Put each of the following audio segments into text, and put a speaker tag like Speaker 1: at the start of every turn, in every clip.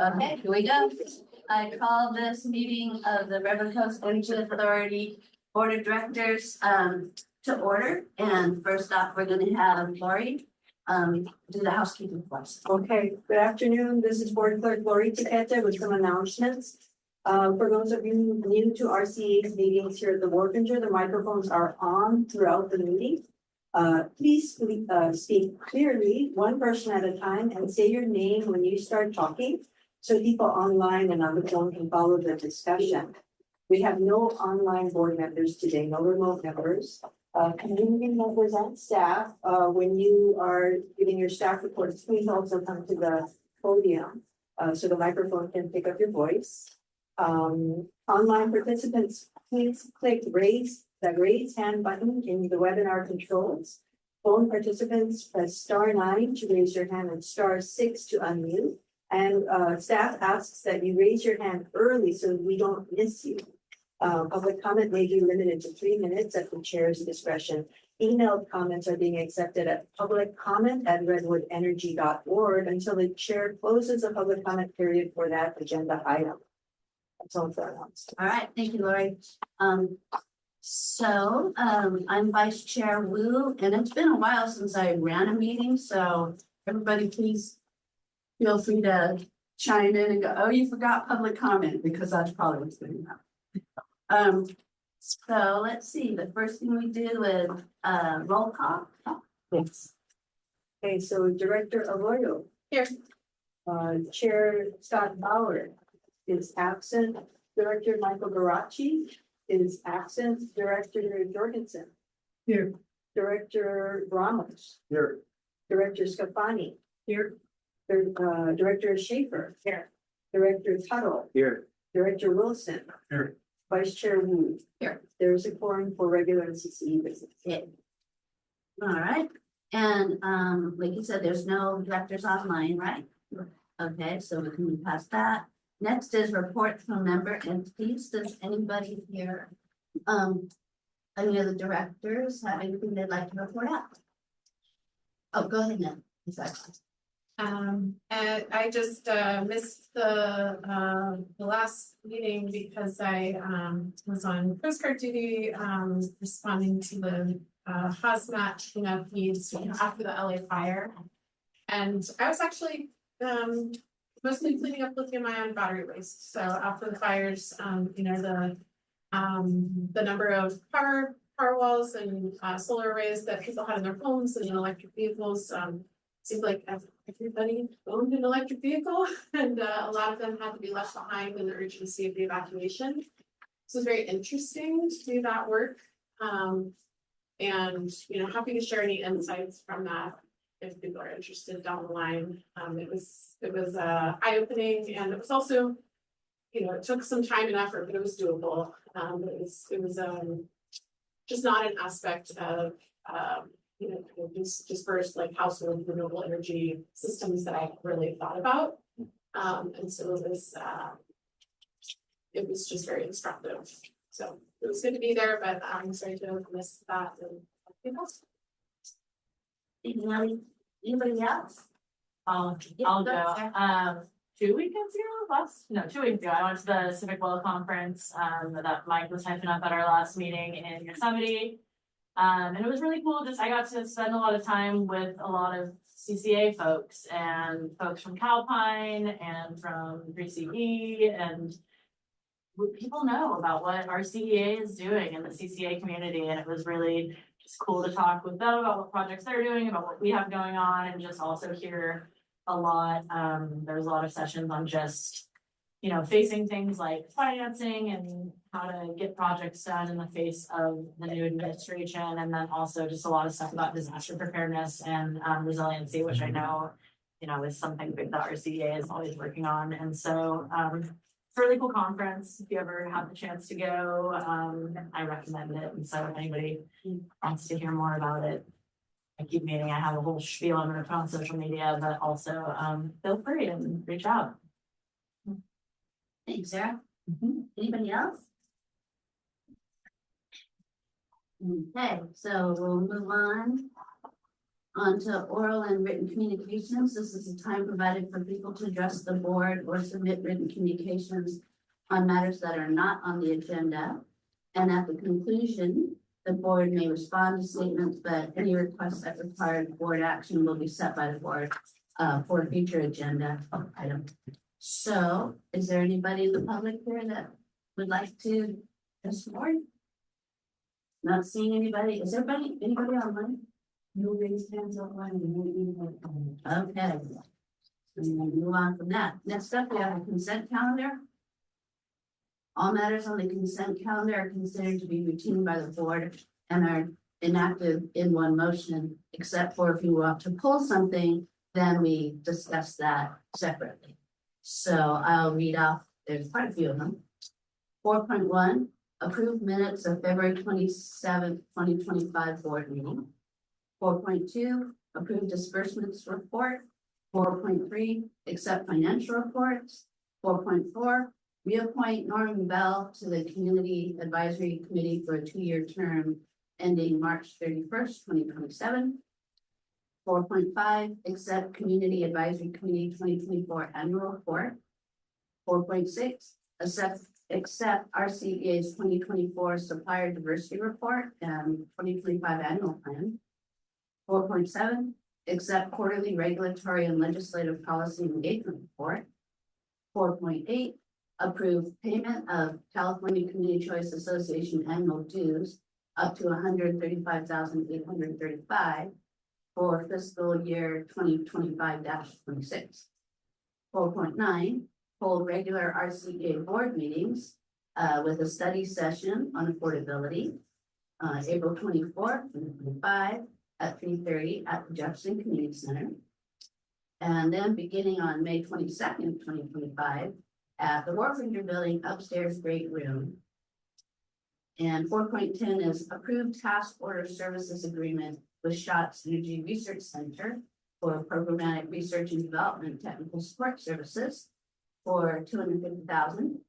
Speaker 1: Okay, here we go. I call this meeting of the Redwood Coast Energy Authority Board of Directors to order. And first off, we're going to have Lori do the housekeeping for us.
Speaker 2: Okay, good afternoon. This is Board Clerk Lori Taketa with some announcements. For those of you new to RCA's meetings here at the Warfinger, the microphones are on throughout the meeting. Please speak clearly, one person at a time, and say your name when you start talking, so people online and on the phone can follow the discussion. We have no online board members today, no remote members. Community members and staff, when you are giving your staff reports, please also come to the podium so the microphone can pick up your voice. Online participants, please click the raise hand button in the webinar controls. Phone participants, press *9 to raise your hand and *6 to unmute. And staff asks that you raise your hand early so we don't miss you. Public comment may be limited to 3 minutes at the chair's discretion. Emailed comments are being accepted at publiccomment@redwoodenergy.org until the chair closes the public comment period for that agenda item. That's all for announcements.
Speaker 1: All right, thank you, Lori. I'm Vice Chair Wu, and it's been a while since I ran a meeting, so everybody please feel free to chime in and go, oh, you forgot public comment, because that's probably what's going on. So let's see, the first thing we do is roll call.
Speaker 2: Thanks. Okay, so Director Arroyo.
Speaker 1: Here.
Speaker 2: Chair Scott Bauer is absent. Director Michael Garacci is absent. Director Jorgensen.
Speaker 3: Here.
Speaker 2: Director Ramos.
Speaker 3: Here.
Speaker 2: Director Scafani.
Speaker 3: Here.
Speaker 2: Director Schaefer. Here. Director Tuttle.
Speaker 3: Here.
Speaker 2: Director Wilson.
Speaker 3: Here.
Speaker 2: Vice Chair Wu.
Speaker 1: Here.
Speaker 2: There's a quorum for regular CCE business.
Speaker 1: Yeah. All right, and like you said, there's no directors online, right? Okay, so we can move past that. Next is reports from member entities. Does anybody here, any of the directors have anything they'd like to report out? Oh, go ahead now. Exactly.
Speaker 4: And I just missed the last meeting because I was on Coast Guard duty responding to the hazmat cleanup needs after the LA fire. And I was actually mostly cleaning up lithium-ion battery waste. So after the fires, the number of power walls and solar arrays that people had in their homes and in electric vehicles seemed like everybody owned an electric vehicle, and a lot of them had to be left behind in the urgency of the evacuation. So it's very interesting to do that work, and happy to share any insights from that if people are interested down the line. It was eye-opening, and it was also, it took some time and effort, but it was doable. It was just not an aspect of dispersed like household renewable energy systems that I really thought about. And so it was just very instructive. So it was good to be there, but I'm sorry to have missed that.
Speaker 1: Anybody else?
Speaker 5: I'll go. 2 weekends ago, 2 weeks ago, I went to the Civic Well Conference that Mike was hyping up at our last meeting in Yosemite. And it was really cool. I got to spend a lot of time with a lot of CCA folks and folks from Calpine and from 3CE, and people know about what our CEA is doing in the CCA community. And it was really just cool to talk with them about what projects they're doing, about what we have going on, and just also hear a lot. There was a lot of sessions on just, facing things like financing and how to get projects done in the face of the new administration. And then also just a lot of stuff about disaster preparedness and resiliency, which I know, is something big that our CEA is always working on. And so it's a really cool conference. If you ever have the chance to go, I recommend it. And so if anybody wants to hear more about it, I keep meaning I have a whole spiel I'm going to put on social media, but also feel free and reach out.
Speaker 1: Thanks, Sarah. Anybody else? Okay, so we'll move on On to oral and written communications. This is a time provided for people to address the board or submit written communications on matters that are not on the agenda. And at the conclusion, the board may respond to statements, but any requests that require board action will be set by the board for a future agenda item. So is there anybody in the public here that would like to address the board? Not seeing anybody. Is anybody online? No raised hands online. Okay. And we'll move on from that. Next up, we have a consent calendar. All matters on the consent calendar are considered to be routine by the board and are enacted in one motion, except for if you want to pull something, then we discuss that separately. So I'll read off, there's quite a few of them. 4.1, approved minutes of February 27th, 2025 board meeting. 4.2, approved disbursements report. 4.3, accept financial reports. 4.4, reappoint Norman Bell to the Community Advisory Committee for a 2-year term ending March 31st, 2027. 4.5, accept Community Advisory Committee 2024 annual report. 4.6, accept RCEA's 2024 supplier diversity report and 2025 annual plan. 4.7, accept quarterly regulatory and legislative policy engagement report. 4.8, approve payment of California Community Choice Association annual dues up to $135,835 for fiscal year 2025-26. 4.9, hold regular RCEA board meetings with a study session on affordability April 24th, 2025 at 3:30 at the Jefferson Community Center. And then beginning on May 22nd, 2025 at the Warfinger Building upstairs great room. And 4.10 is approved task order services agreement with Shots Energy Research Center for programmatic research and development technical support services for $250,000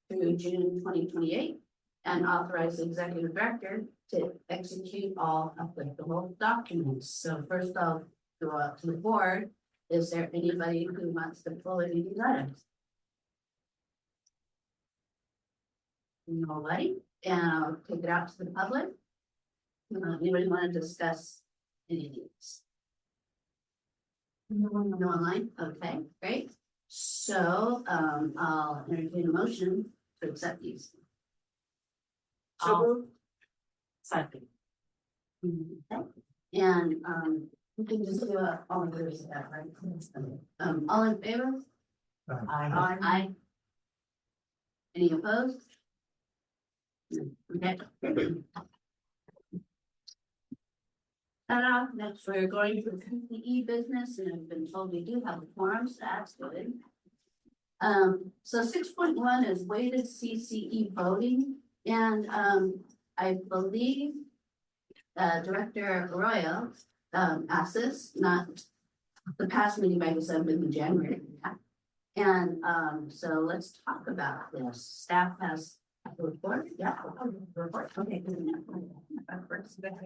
Speaker 1: through June 2028, and authorize the executive director to execute all applicable documents. So first I'll go up to the board. Is there anybody who wants to pull any of these items? Nobody, and I'll take it out to the public. Anybody want to discuss any of these? No online? Okay, great. So I'll entertain a motion to accept these.
Speaker 5: Second.
Speaker 1: Okay. And we can just do all in favor of that, right? All in favor?
Speaker 5: Aye.
Speaker 1: Aye. Any opposed? Okay. Next, we're going to PPE business, and I've been told we do have a quorum, so that's good. So 6.1 is weighted CCE voting, and I believe Director Arroyo asked this, not the past meeting, but I guess I've been in January. And so let's talk about this. Staff has a report. Yeah. Report. Okay.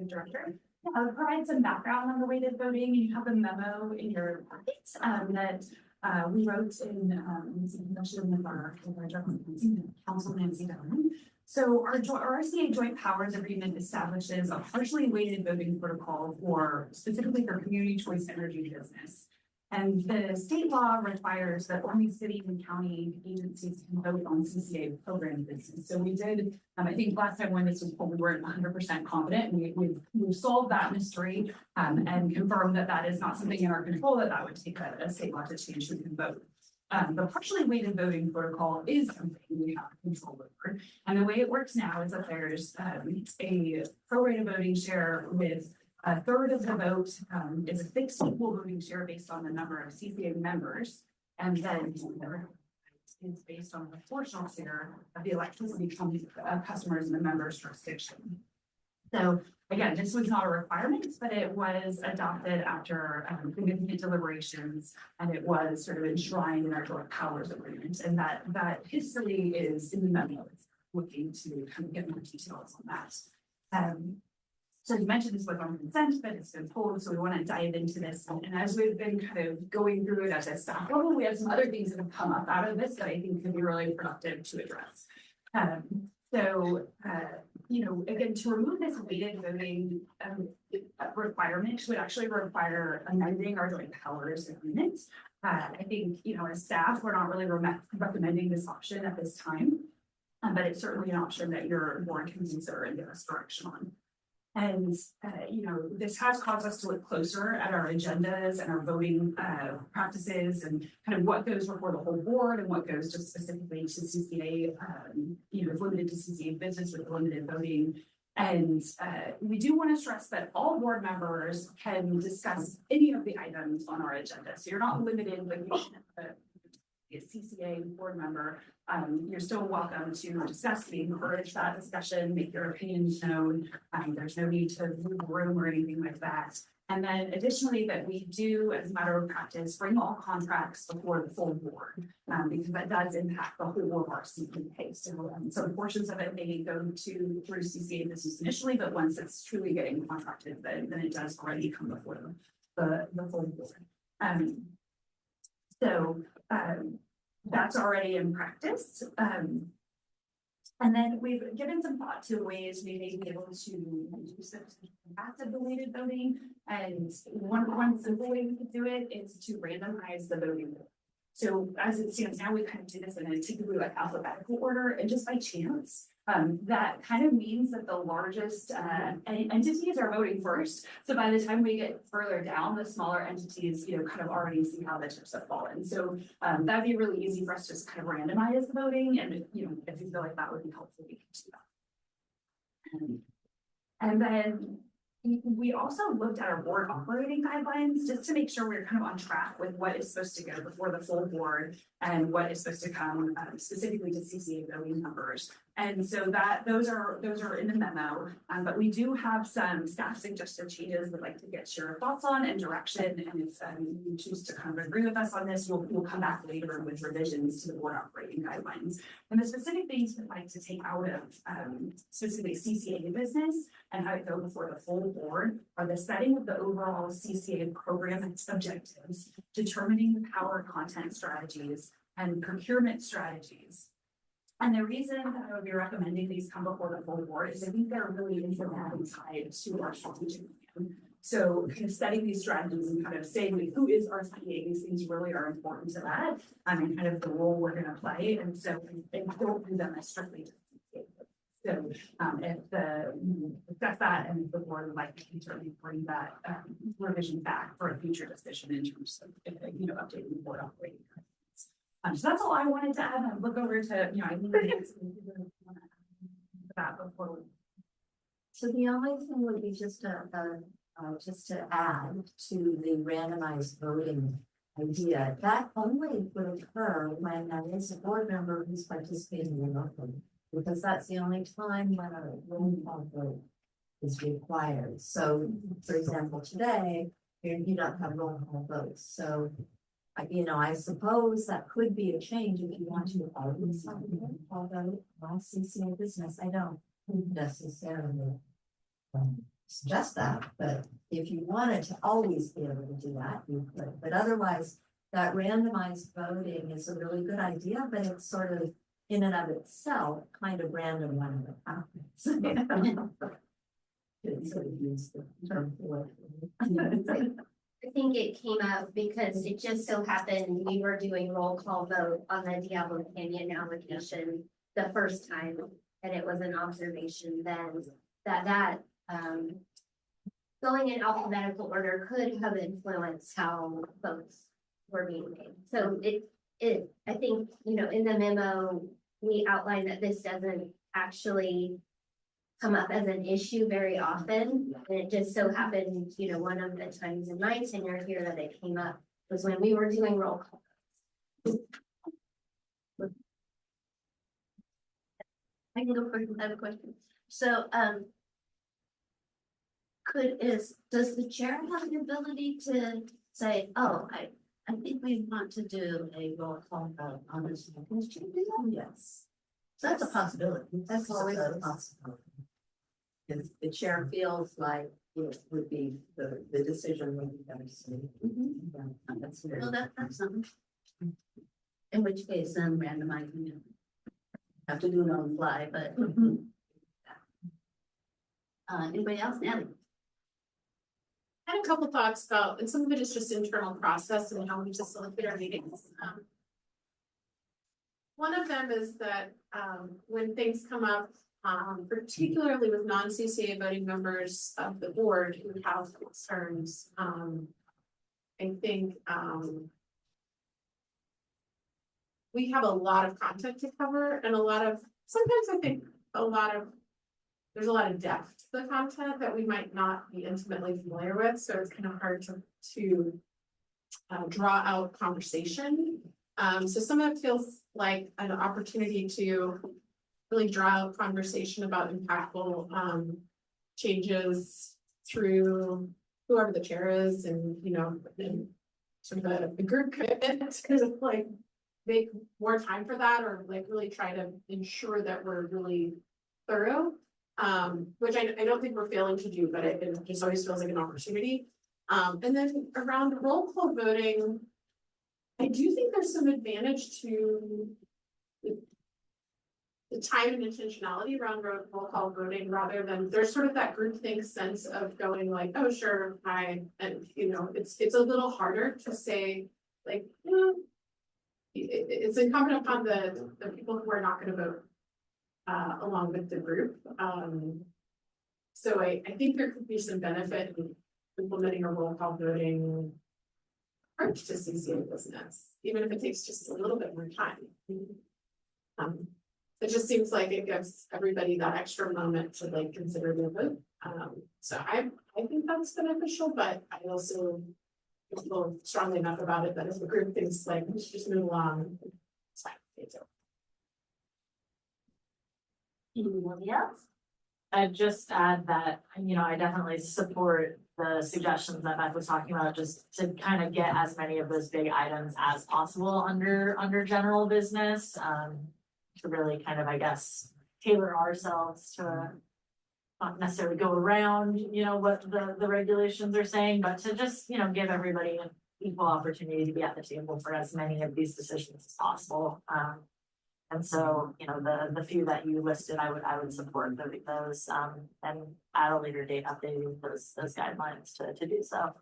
Speaker 3: Director. I'll provide some background on the weighted voting. You have a memo in your packets that we wrote in conjunction with our council Nancy Dunn. So our RCA Joint Powers Agreement establishes a partially weighted voting protocol for specifically for community choice energy business. And the state law requires that only city and county agencies can vote on CCA program business. So we did, I think last time when this was pulled, we weren't 100% confident. We've solved that mystery and confirmed that that is not something in our control, that would take a state law to change who can vote. The partially weighted voting protocol is something we have control over. And the way it works now is that there's a prorated voting share with a third of the vote is a fixed equal voting share based on the number of CCA members, and then is based on the proportional share of the electricity customers in the members' jurisdiction. So again, this was not a requirement, but it was adopted after significant deliberations, and it was sort of enshrined in our Joint Powers Agreement, and that history is in the memo. It's looking to kind of get more details on that. So you mentioned this was on consent, but it's been pulled, so we want to dive into this. And as we've been kind of going through it as a staff level, we have some other things that have come up out of this that I think could be really productive to address. You know, again, to remove this weighted voting requirement would actually require amending our joint powers agreement. I think, you know, as staff, we're not really recommending this option at this time. But it's certainly an option that your board can consider and give us direction on. And, you know, this has caused us to look closer at our agendas and our voting practices and kind of what goes before the whole board and what goes just specifically to CCA, you know, limited to CCA business with limited voting. And we do want to stress that all board members can discuss any of the items on our agenda. So you're not limited when you a CCA board member, you're still welcome to discuss, we encourage that discussion, make your opinions known. There's no need to move the room or anything like that. And then additionally, that we do, as a matter of practice, bring all contracts before the full board, because that does impact the whole of our CPA. So some portions of it may go through CCA business initially, but once it's truly getting contracted, then it does already come before the full board. That's already in practice. And then we've given some thought to ways we may be able to do some active weighted voting. And one simple way we could do it is to randomize the voting. So as it stands now, we kind of do this in a typically like alphabetical order, and just by chance, that kind of means that the largest entities are voting first. So by the time we get further down, the smaller entities, you know, kind of already see how the chips have fallen. So that'd be really easy for us to just kind of randomize the voting, and you know, if you feel like that would be helpful, we can do that. And then we also looked at our board operating guidelines just to make sure we're kind of on track with what is supposed to go before the full board and what is supposed to come specifically to CCA voting numbers. And so those are in the memo, but we do have some staff suggested changes we'd like to get your thoughts on and direction. And if you choose to kind of agree with us on this, we'll come back later with revisions to the board operating guidelines. And the specific things we'd like to take out of specifically CCA business and how it go before the full board are the setting of the overall CCA program objectives, determining the power content strategies and procurement strategies. And the reason that I would be recommending these come before the full board is I think they're really intimately tied to our strategic plan. So kind of setting these strategies and kind of saying like, who is our CA, these things really are important to that, and kind of the role we're going to play. And so they don't do them as strictly to CA. So if that's that, and if the board would like, we can certainly bring that revision back for a future decision in terms of updating the board operating. So that's all I wanted to add. And look over to I think that before.
Speaker 1: So the only thing would be just to add to the randomized voting idea, that only would occur when there is a board member who's participating remotely, because that's the only time when a roll call vote is required. So, for example, today you don't have roll call votes, so. I suppose that could be a change if you want to always have a roll call vote on CCA business. I don't necessarily suggest that, but if you wanted to always be able to do that, you could. But otherwise, that randomized voting is a really good idea, but it's sort of in and of itself kind of random when it happens. Sort of use the term for it.
Speaker 6: I think it came up because it just so happened we were doing roll call vote on the Diablo Canyon allocation the first time, and it was an observation then that going in alphabetical order could have influenced how votes were being made. So I think in the memo we outlined that this doesn't actually come up as an issue very often, and it just so happened, one of the times in my tenure here that it came up was when we were doing roll call.
Speaker 1: I can go first. I have a question. So, does the chair have the ability to say, "Oh, I think we want to do a roll call vote on this"? Can she do that? Yes. So that's a possibility. That's always a possibility.
Speaker 7: if the chair feels like it would be, the decision would be better suited. Yeah, that's very.
Speaker 1: Well, that's something. In which case, then randomizing it. Have to do it on the fly, but. Anybody else? Natalie?
Speaker 4: I had a couple thoughts about, and some of it is just internal process and how we facilitate our meetings. One of them is that when things come up, particularly with non-CCA voting members of the board who have concerns, I think we have a lot of content to cover and sometimes I think there's a lot of depth to the content that we might not be intimately familiar with, so it's kind of hard to draw out conversation. So some of it feels like an opportunity to really draw out conversation about impactful changes through whoever the chair is, and and sort of a group commitment to kind of like make more time for that, or like really try to ensure that we're really thorough. Which I don't think we're failing to do, but it just always feels like an opportunity. And then around roll call voting, I do think there's some advantage to the time and intentionality around roll call voting, rather than there's sort of that groupthink sense of going like, oh, sure, it's a little harder to say like, it's incumbent upon the people who are not going to vote along with the group. So I think there could be some benefit in implementing a roll call voting approach to CCA business, even if it takes just a little bit more time. It just seems like it gives everybody that extra moment to like consider their vote. So I think that's beneficial, but I also feel strongly enough about it that if the group thinks like we should just move along, it's fine.
Speaker 1: Anybody else?
Speaker 5: I'd just add that, I definitely support the suggestions that Beth was talking about, just to kind of get as many of those big items as possible under general business, to really kind of, I guess, tailor ourselves to not necessarily go around, what the regulations are saying, but to just, give everybody an equal opportunity to be at the table for as many of these decisions as possible. And so, the few that you listed, I would support those, and at a later date updating those guidelines to do so.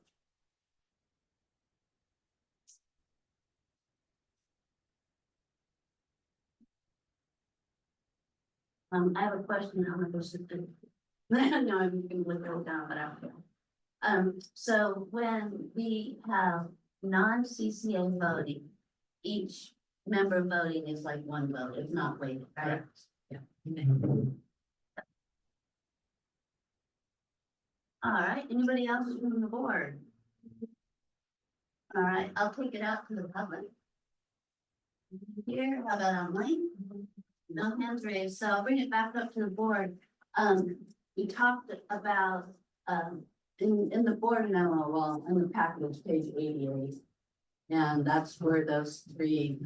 Speaker 1: I have a question. I'm gonna go sit there. No, I'm gonna look it down, but I don't. So when we have non-CCA voting, each member voting is like one vote, it's not weighted, right?
Speaker 7: Yeah.
Speaker 1: All right, anybody else from the board? All right, I'll take it out to the public. Here, how about online? No hands raised, so I'll bring it back up to the board. We talked about, in the board memo, well, in the package, page 88. And that's where those three,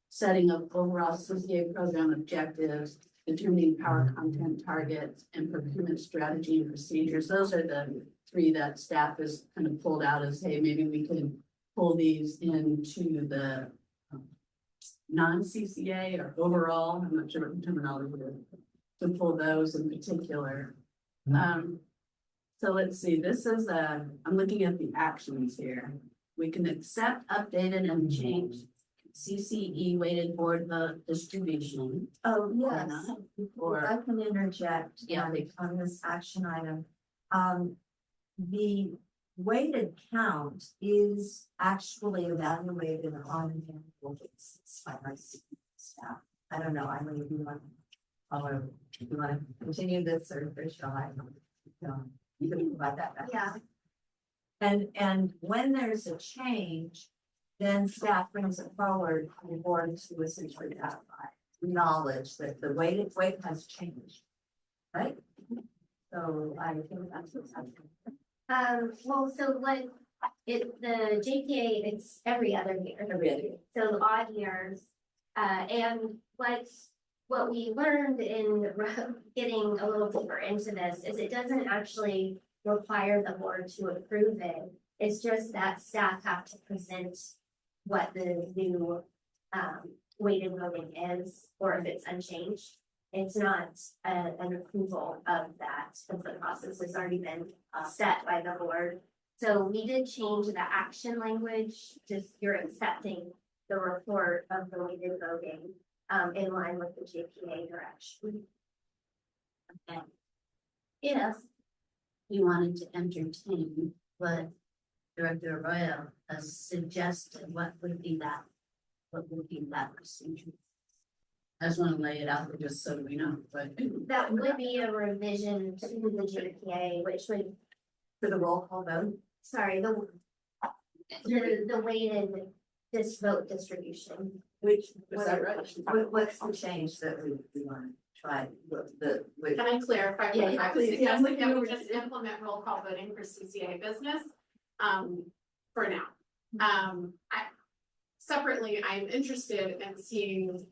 Speaker 1: setting of overall CCA program objectives, determining power content targets, and procurement strategy and procedures. Those are the three that staff has kind of pulled out as, hey, maybe we could pull these into the non-CCA or overall. I'm not sure what the terminology is, to pull those in particular. So let's see, this is I'm looking at the actions here. We can accept, updated, and change CCE weighted board vote distribution.
Speaker 7: Oh,
Speaker 1: Or
Speaker 7: yes,
Speaker 1: not,
Speaker 7: if
Speaker 1: or-
Speaker 7: I can interject,
Speaker 1: Yeah.
Speaker 7: on this action item. The weighted count is actually evaluated on an annual basis by our staff. I don't know, I mean, if you want to continue this, or shall I? You can provide that back.
Speaker 6: Yeah.
Speaker 7: And when there's a change, then staff brings it forward to the board to essentially acknowledge that the weight has changed, right? So I think that's what's happening.
Speaker 6: Well, so the JPA, it's every other year.
Speaker 7: Every other year.
Speaker 6: So odd years, and what what we learned in getting a little deeper into this is it doesn't actually require the board to approve it. It's just that staff have to present what the new weighted voting is, or if it's unchanged. It's not an approval of that, because the process has already been set by the board. So we did change the action language, just you're accepting the report of the weighted voting in line with the JPA direction.
Speaker 1: Okay. If you wanted to entertain what Director Arroyo has suggested, what would be that? What would be that procedure? I just want to lay it out there just so we know, but.
Speaker 6: That would be a revision to the JPA, which would,
Speaker 7: For the roll call vote?
Speaker 6: sorry, the weighted this vote distribution.
Speaker 7: Which,
Speaker 2: Is that right?
Speaker 7: what's the change that we want to try, with?
Speaker 4: Can I clarify?
Speaker 1: Yeah,
Speaker 4: what I was
Speaker 2: please, yeah,
Speaker 4: suggesting?
Speaker 2: I'm
Speaker 4: That we
Speaker 2: looking
Speaker 4: just implement roll call voting for CCA business, for now. Separately, I'm interested in seeing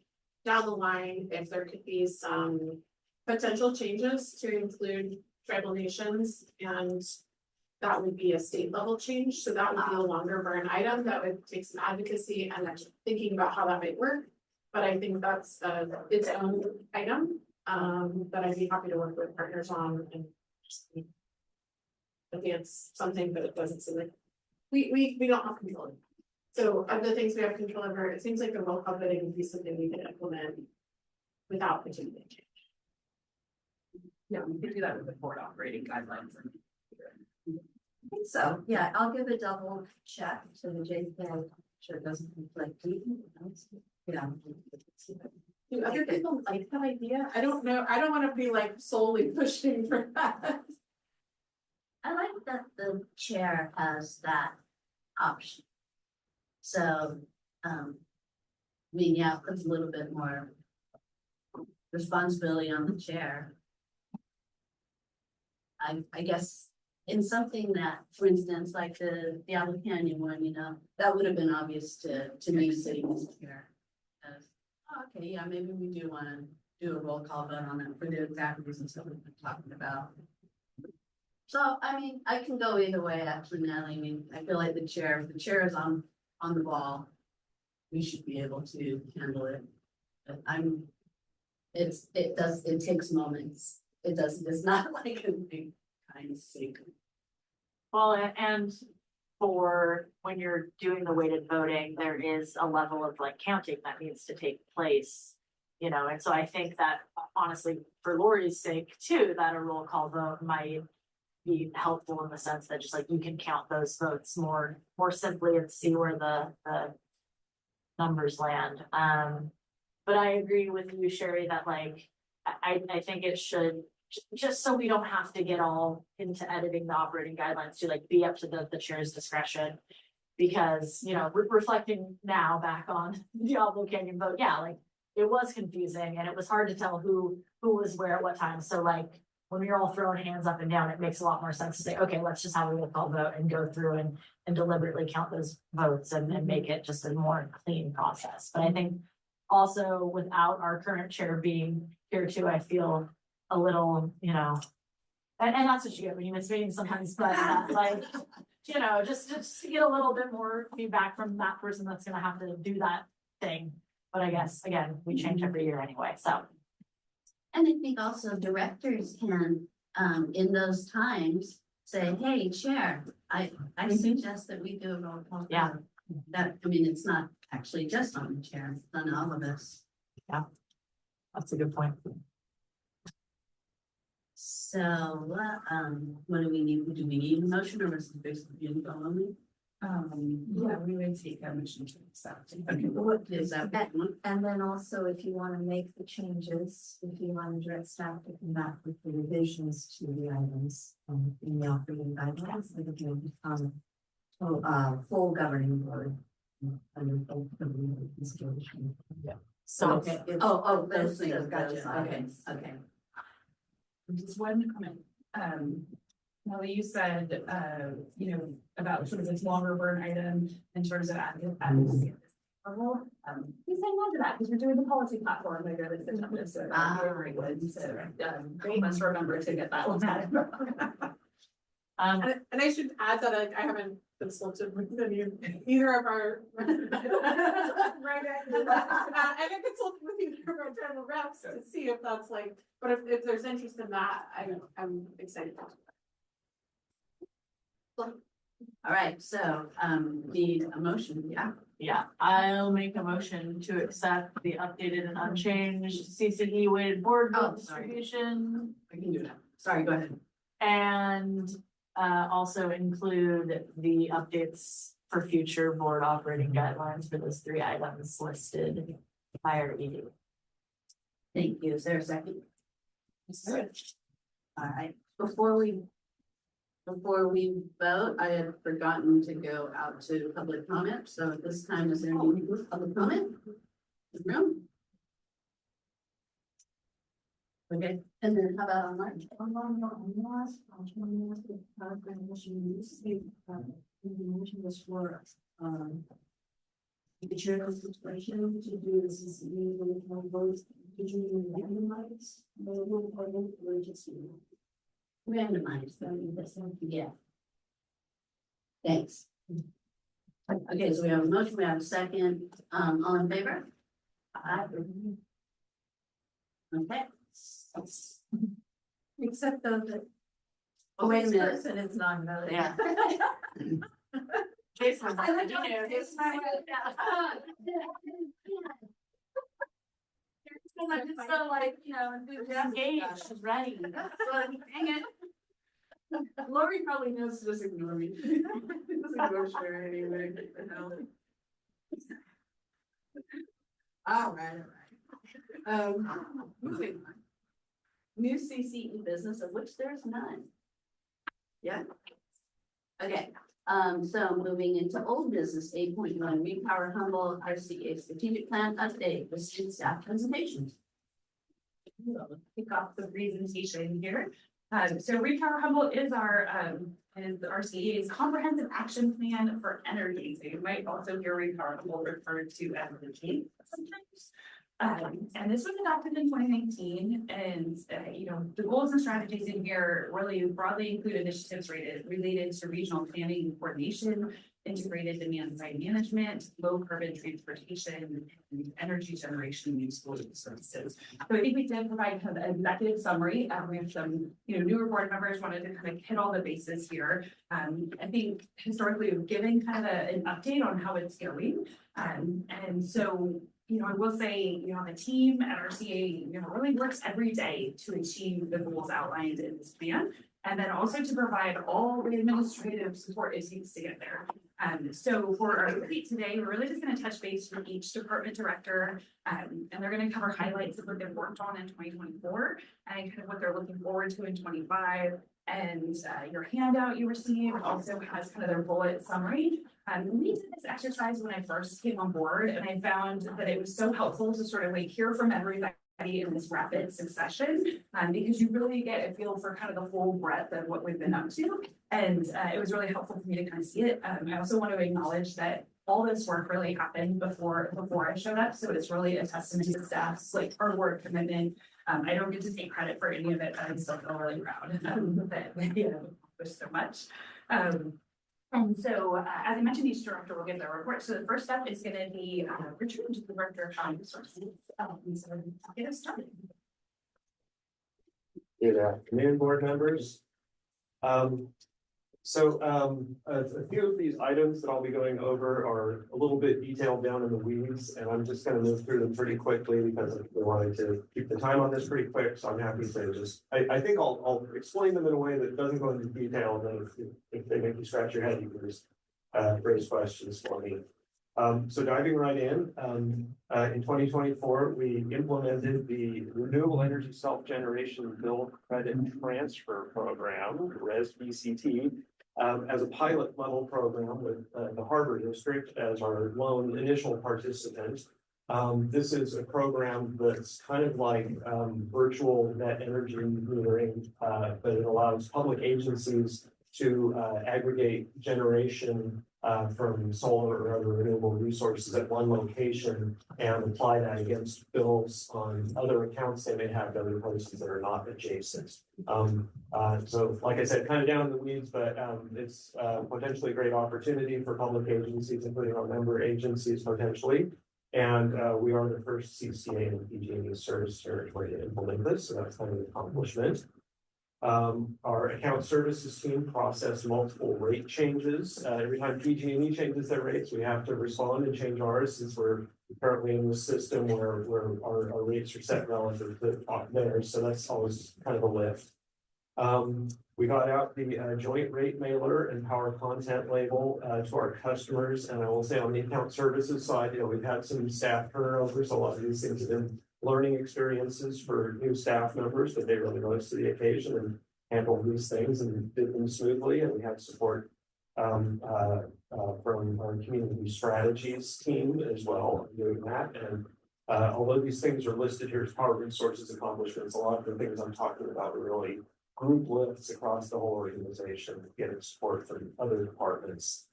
Speaker 4: down the line if there could be some potential changes to include tribal nations, and that would be a state level change, so that would be a longer burn item, that would take some advocacy and actually thinking about how that might work. But I think that's its own item, that I'd be happy to work with partners on and just advance something, but it doesn't seem like we don't have control over. So of the things we have control over, it seems like the roll call voting would be something we can implement without particular change.
Speaker 3: Yeah, we could do that with the board operating guidelines.
Speaker 7: I think so, yeah, I'll give a double check to the JPA, sure it doesn't conflict. Yeah.
Speaker 4: Do other people like that idea? I don't know. I don't want to be like solely pushing for that.
Speaker 1: I like that the chair has that option. So, I mean, yeah, it puts a little bit more responsibility on the chair. I guess in something that, for instance, like the Diablo Canyon one, you know, that would have been obvious to me sitting in the chair. As, okay, yeah, maybe we do want to do a roll call vote on that for the exact reasons that we've been talking about. So, I mean, I can go either way, actually, Natalie. I mean, I feel like the chair is on the ball. We should be able to handle it. But it takes moments. It's not like a big kind of secret.
Speaker 5: Well, and for when you're doing the weighted voting, there is a level of like counting that needs to take place. You know, and so I think that honestly, for Lori's sake too, that a roll call vote might be helpful in the sense that just like you can count those votes more simply and see where the numbers land. But I agree with you, Sherry, that like I think it should, just so we don't have to get all into editing the operating guidelines to like be up to the chair's discretion. Because, you know, reflecting now back on Diablo Canyon vote, yeah, like it was confusing and it was hard to tell who was where at what time. So like when you're all throwing hands up and down, it makes a lot more sense to say, okay, let's just have a roll call vote and go through and deliberately count those votes and make it just a more clean process. But I think also without our current chair being here too, I feel a little, you know, and that's what you get when you miss meetings sometimes, but like, you know, just to get a little bit more feedback from that person that's gonna have to do that thing. But I guess, again, we change every year anyway, so.
Speaker 1: And I think also directors can, in those times, say, hey, chair, I suggest that we do a roll call.
Speaker 5: Yeah.
Speaker 1: That, I mean, it's not actually just on the chair, it's on all of us.
Speaker 5: That's a good point.
Speaker 1: So, what do we need? Do we need a motion or is it basically info only?
Speaker 3: Yeah, we would take a motion to accept.
Speaker 1: Okay, well, what is that?
Speaker 7: And then also, if you want to make the changes, if you want to direct staff to come back with the revisions to the items in the operating guidelines, they can become full governing board. Under full governing consideration.
Speaker 5: So,
Speaker 1: Okay.
Speaker 7: If-
Speaker 1: Oh, those
Speaker 7: those
Speaker 1: things, gotcha, okay,
Speaker 7: items.
Speaker 1: okay.
Speaker 3: Just one comment. Molly, you said, you know, about sort of this longer burn item in terms of advocacy. We say no to that because we're doing the policy platform later this agenda, so Redwood, so they must remember to get that one added.
Speaker 4: And I should add that I haven't consulted with either of our. Right, I haven't consulted with either of our general reps to see if that's like, but if there's interest in that, I'm excited.
Speaker 1: All right, so, need a motion, yeah.
Speaker 5: Yeah, I'll make a motion to accept the updated and unchanged CCE weighted board vote
Speaker 1: Oh, sorry.
Speaker 5: distribution.
Speaker 1: I can do that. Sorry, go ahead.
Speaker 5: And also include the updates for future board operating guidelines for those 3 items listed by our ED.
Speaker 1: Thank you. Is there a second? All right, before we vote, I had forgotten to go out to public comment, so at this time, is there any public comment? No? Okay, and then how about online?
Speaker 2: The chair of the situation to do the CCE with my votes, did you randomize the room or just?
Speaker 1: Randomized, yeah. Thanks. Okay, so we have a motion, we have a second, all in favor? Aye. Okay.
Speaker 7: Except though that.
Speaker 1: Oh, wait a minute.
Speaker 7: Person is non-voting.
Speaker 5: Yeah. Jason, was like, you know, I'm just so like, you know, engaged, she's ready. Dang it.
Speaker 4: Lori probably knows to just ignore me. Doesn't go share anyway, you know.
Speaker 1: All right. Moving on. New CCE business of which there's none. Yeah. Okay, so moving into old business, 8.1, Repower Humble RCA strategic plan update, the student staff presentations.
Speaker 3: Kick off the presentation here. So Repower Humble is our RCA's comprehensive action plan for energy. So you might also hear Repower Humble referred to as the G sometimes. And this was adopted in 2019, and you know, the goals and strategies in here really broadly include initiatives related to regional planning and coordination, integrated demand side management, low carbon transportation, and energy generation and useful services. So I think we did provide kind of an executive summary. We have some, you know, newer board members wanted to kind of hit all the bases here. I think historically we've given kind of an update on how it's going. And so, you know, I will say, you know, the team at RCA, you know, really works every day to achieve the goals outlined in this plan. And then also to provide all the administrative support it takes to get there. So for our update today, we're really just going to touch base with each department director, and they're going to cover highlights of what they've worked on in 2024 and kind of what they're looking forward to in 25. And your handout you received also has kind of their bullet summary. We did this exercise when I first came on board, and I found that it was so helpful to sort of like hear from everybody in this rapid succession, because you really get a feel for kind of the full breadth of what we've been up to. And it was really helpful for me to kind of see it. I also want to acknowledge that all this work really happened before I showed up. So it's really a testament to staff's like hard work, commitment. I don't get to take credit for any of it, but I still feel really proud that we accomplished so much. And so, as I mentioned, each director will give their report. So the first step is going to be Richard, the director of Human Resources. So I'll get us started.
Speaker 8: Good afternoon, board members. A few of these items that I'll be going over are a little bit detailed down in the weeds, and I'm just going to move through them pretty quickly because we wanted to keep the time on this pretty quick. So I'm happy to just, I think I'll explain them in a way that doesn't go into detail, and then if they make you scratch your head, you can just raise questions for me. So diving right in 2024, we implemented the Renewable Energy Self-Generation Bill Credit Transfer Program, RES BCT, as a pilot level program with the Harbor District as our lone initial participant. This is a program that's kind of like virtual net energy metering, but it allows public agencies to aggregate generation from solar or other renewable resources at one location and apply that against bills on other accounts they may have in other places that are not adjacent. So like I said, kind of down in the weeds, but it's potentially a great opportunity for public agencies, including our member agencies potentially. And we are the first CCA in PG&E service territory to implement this, so that's kind of an accomplishment. Our account services team processed multiple rate changes. Every time PG&E changes their rates, we have to respond and change ours, since we're currently in this system where our rates are set relative to theirs. So that's always kind of a lift. We got out the joint rate mailer and power content label to our customers. And I will say, on the account services side, we've had some staff turnover, so a lot of these things have been learning experiences for new staff members, but they really rose to the occasion and handled these things and did them smoothly. And we had support from our community strategies team as well doing that. And although these things are listed here as power resources accomplishments, a lot of the things I'm talking about are really group lifts across the whole organization, getting support from other departments.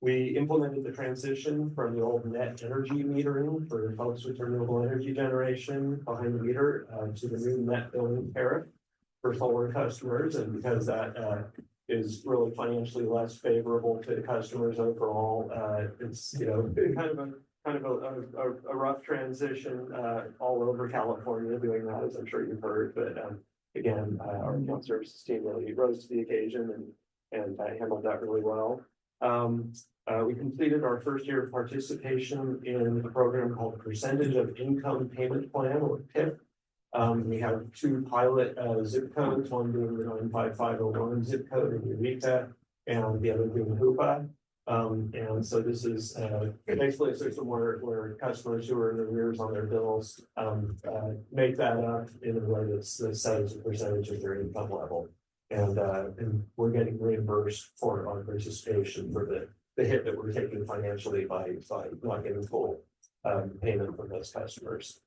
Speaker 8: We implemented the transition from the old net energy metering for folks with renewable energy generation behind the meter to the new net billing tariff for solar customers. And because that is really financially less favorable to the customers overall, it's kind of a rough transition all over California doing that, as I'm sure you've heard. But again, our account services team really rose to the occasion and handled that really well. We completed our first year of participation in a program called Percentage of Income Payment Plan, or PIP. We have two pilot zip codes, one being the 95501 zip code in Eureka, and the other being Hoopa. And so this is basically a system where customers who are in arrears on their bills make that up in a way that's set as a percentage of their income level. And we're getting reimbursed for our participation for the hit that we're taking financially by not getting full payment from those customers.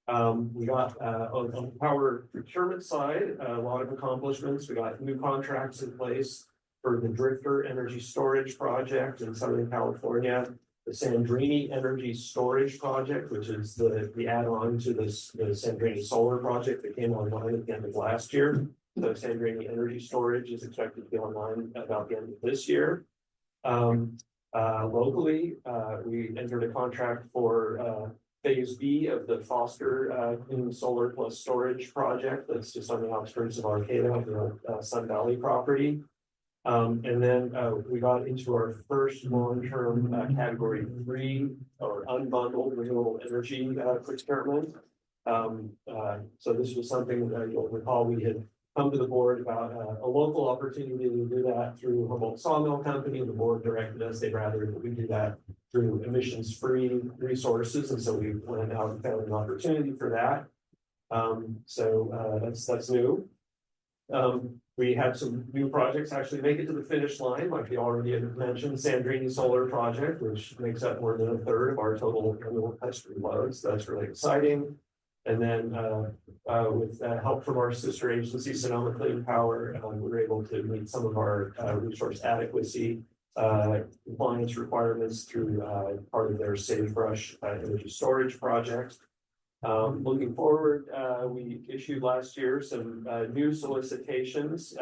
Speaker 8: We got on the power procurement side, a lot of accomplishments. We got new contracts in place for the Drifter Energy Storage Project in Southern California, the Sandrini Energy Storage Project, which is the add-on to the Sandrini Solar Project that came online at the end of last year. So Sandrini Energy Storage is expected to be online about the end of this year. Locally, we entered a contract for Phase B of the Foster Clean Solar Plus Storage Project that's just on the outskirts of Arcata, the Sun Valley property. And then we got into our first long-term Category 3 or unbundled renewable energy procurement. So this was something that you'll recall we had come to the board about a local opportunity to do that through Humboldt Sawmill Company. The board directed us, they'd rather that we do that through emissions-free resources. And so we went out and found an opportunity for that. So that's new. We had some new projects actually make it to the finish line, like we already had mentioned, Sandrini Solar Project, which makes up more than a third of our total renewable customer loads. That's really exciting. And then with help from our sister agency, Sonoma Clean Power, we were able to meet some of our resource adequacy compliance requirements through part of their Sagebrush energy storage project. Looking forward, we issued last year some new solicitations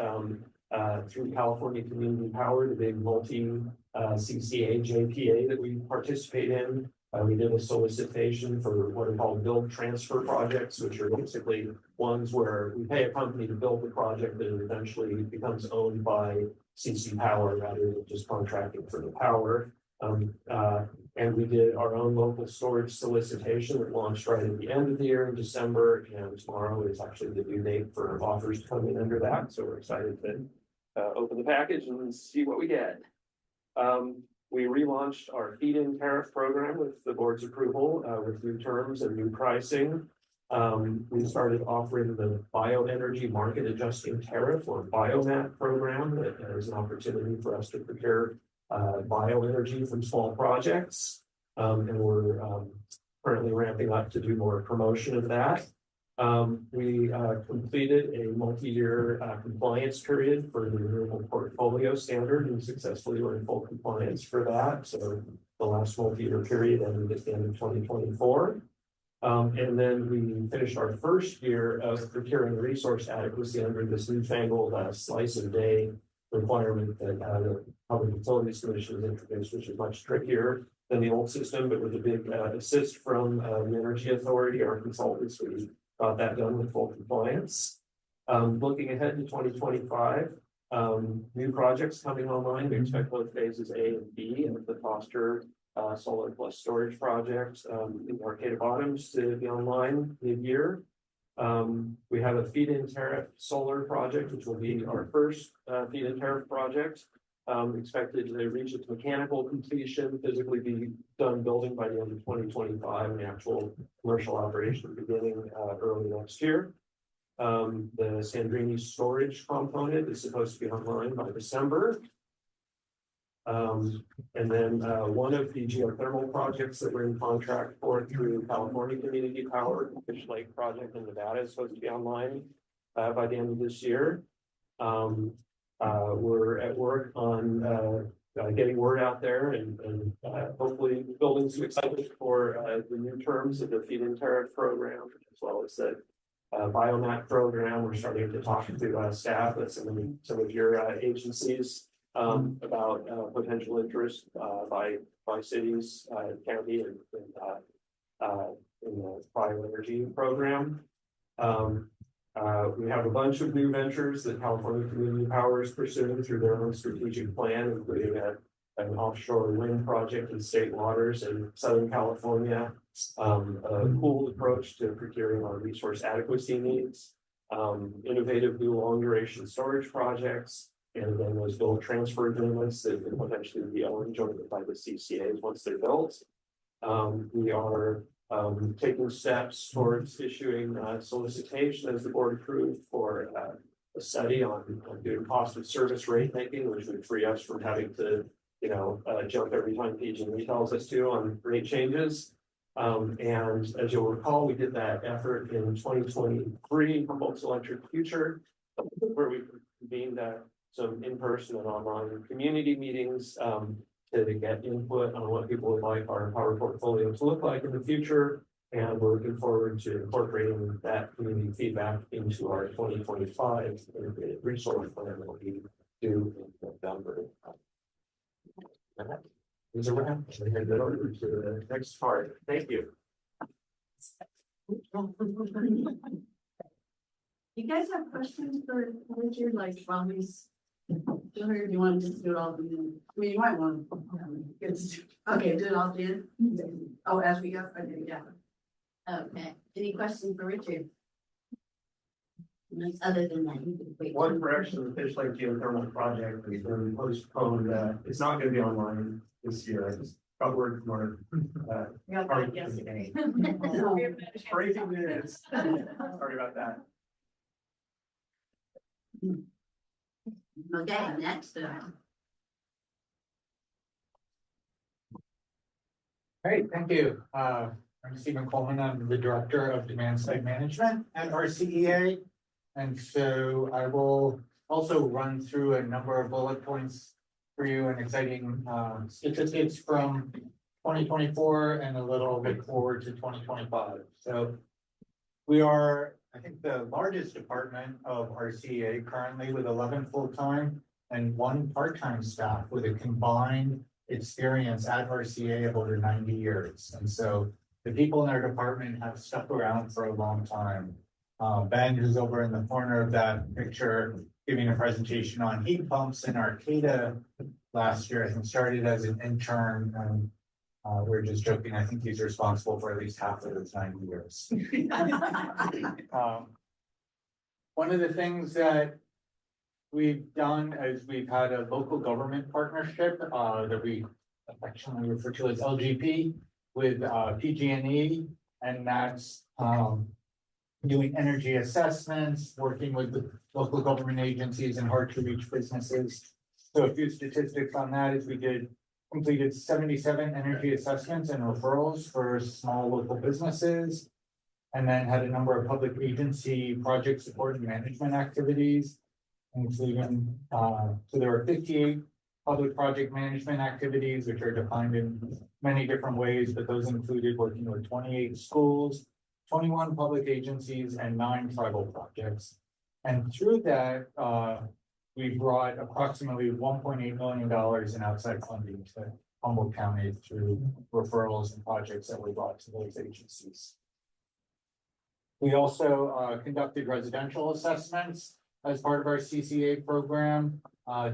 Speaker 8: through California Community Power, the big multi-CCA JPA that we participate in. We did a solicitation for what are called build transfer projects, which are basically ones where we pay a company to build the project that eventually becomes owned by CC Power rather than just contracting for the power. And we did our own local storage solicitation that launched right at the end of the year in December, and tomorrow is actually the due date for offers to come in under that. So we're excited to open the package and see what we get. We relaunched our feed-in tariff program with the board's approval, with new terms and new pricing. We started offering the bioenergy market adjusting tariff, or BioMat program, that is an opportunity for us to procure bioenergy from small projects. And we're currently ramping up to do more promotion of that. We completed a multi-year compliance period for the renewable portfolio standard and successfully were in full compliance for that. So the last multi-year period ended at the end of 2024. And then we finished our first year of procuring resource adequacy under this newfangled slice of day requirement that the Public Utilities Commission has introduced, which is much trickier than the old system, but with a big assist from the Energy Authority, our consultants, we got that done with full compliance. Looking ahead to 2025, new projects coming online. We expect both phases A and B of the Foster solar plus storage project in Arcata Bottoms to be online mid-year. We have a feed-in tariff solar project, which will be our first feed-in tariff project. Expected to reach its mechanical completion, physically be done building by the end of 2025, and the actual commercial operation beginning early next year. The Sandrini storage component is supposed to be online by December. And then one of the geothermal projects that we're in contract for through California Community Power, the Fish Lake project in Nevada, is supposed to be online by the end of this year. We're at work on getting word out there and hopefully building some excitement for the new terms of the feed-in tariff program, as well as the biomat program. We're starting to talk to staff at some of your agencies about potential interest by cities, county, and in the bioenergy program. We have a bunch of new ventures that California Community Power is pursuing through their own strategic plan, including an offshore wind project in state waters in Southern California, a pooled approach to procuring our resource adequacy needs, innovative new long duration storage projects, and then those build transfer agreements that can potentially be owned jointly by the CCAs once they're built. We are taking steps towards issuing solicitation as the board approved for a study on doing cost of service rate making, which would free us from having to, jump every time PG&E tells us to on rate changes. And as you'll recall, we did that effort in 2023 for Folks Electric Future, where we convened some in-person and online community meetings to get input on what people would like our power portfolio to look like in the future. And we're looking forward to incorporating that community feedback into our 2025 integrated resource plan that will be due in November. These are what happens. We head over to the next part. Thank you.
Speaker 1: You guys have questions for Richard, like while he's, or do you want to just do it all? I mean, you might want to. Okay, do it all together. Oh, as we go. Okay, yeah. Okay. Any questions for Richard? Other than that, you can wait.
Speaker 8: One correction, the Fish Lake geothermal project has been postponed. It's not going to be online this year. I just got word from our breaking news. Sorry about that.
Speaker 1: Okay, next.
Speaker 9: Great, thank you. I'm Stephen Coleman. I'm the Director of Demand Side Management at RCEA. And so I will also run through a number of bullet points for you and exciting statistics from 2024 and a little look forward to 2025. So we are, I think, the largest department of RCEA currently with 11 full-time and 1 part-time staff with a combined experience at RCEA of over 90 years. And so the people in our department have stuck around for a long time. Ben, who's over in the corner of that picture, giving a presentation on heat pumps in Arcata last year, I think started as an intern, and we're just joking. I think he's responsible for at least half of those 90 years. One of the things that we've done is we've had a local government partnership that we affectionately refer to as LGP with PG&E, and that's doing energy assessments, working with the local government agencies and hard to reach businesses. So a few statistics on that is we completed 77 energy assessments and referrals for small local businesses. And then had a number of public agency project support and management activities. Including, so there were 58 public project management activities, which are defined in many different ways, but those included working with 28 schools, 21 public agencies, and 9 tribal projects. And through that, we brought approximately $1.8 million in outside funding to Humboldt County through referrals and projects that we brought to those agencies. We also conducted residential assessments as part of our CCA program.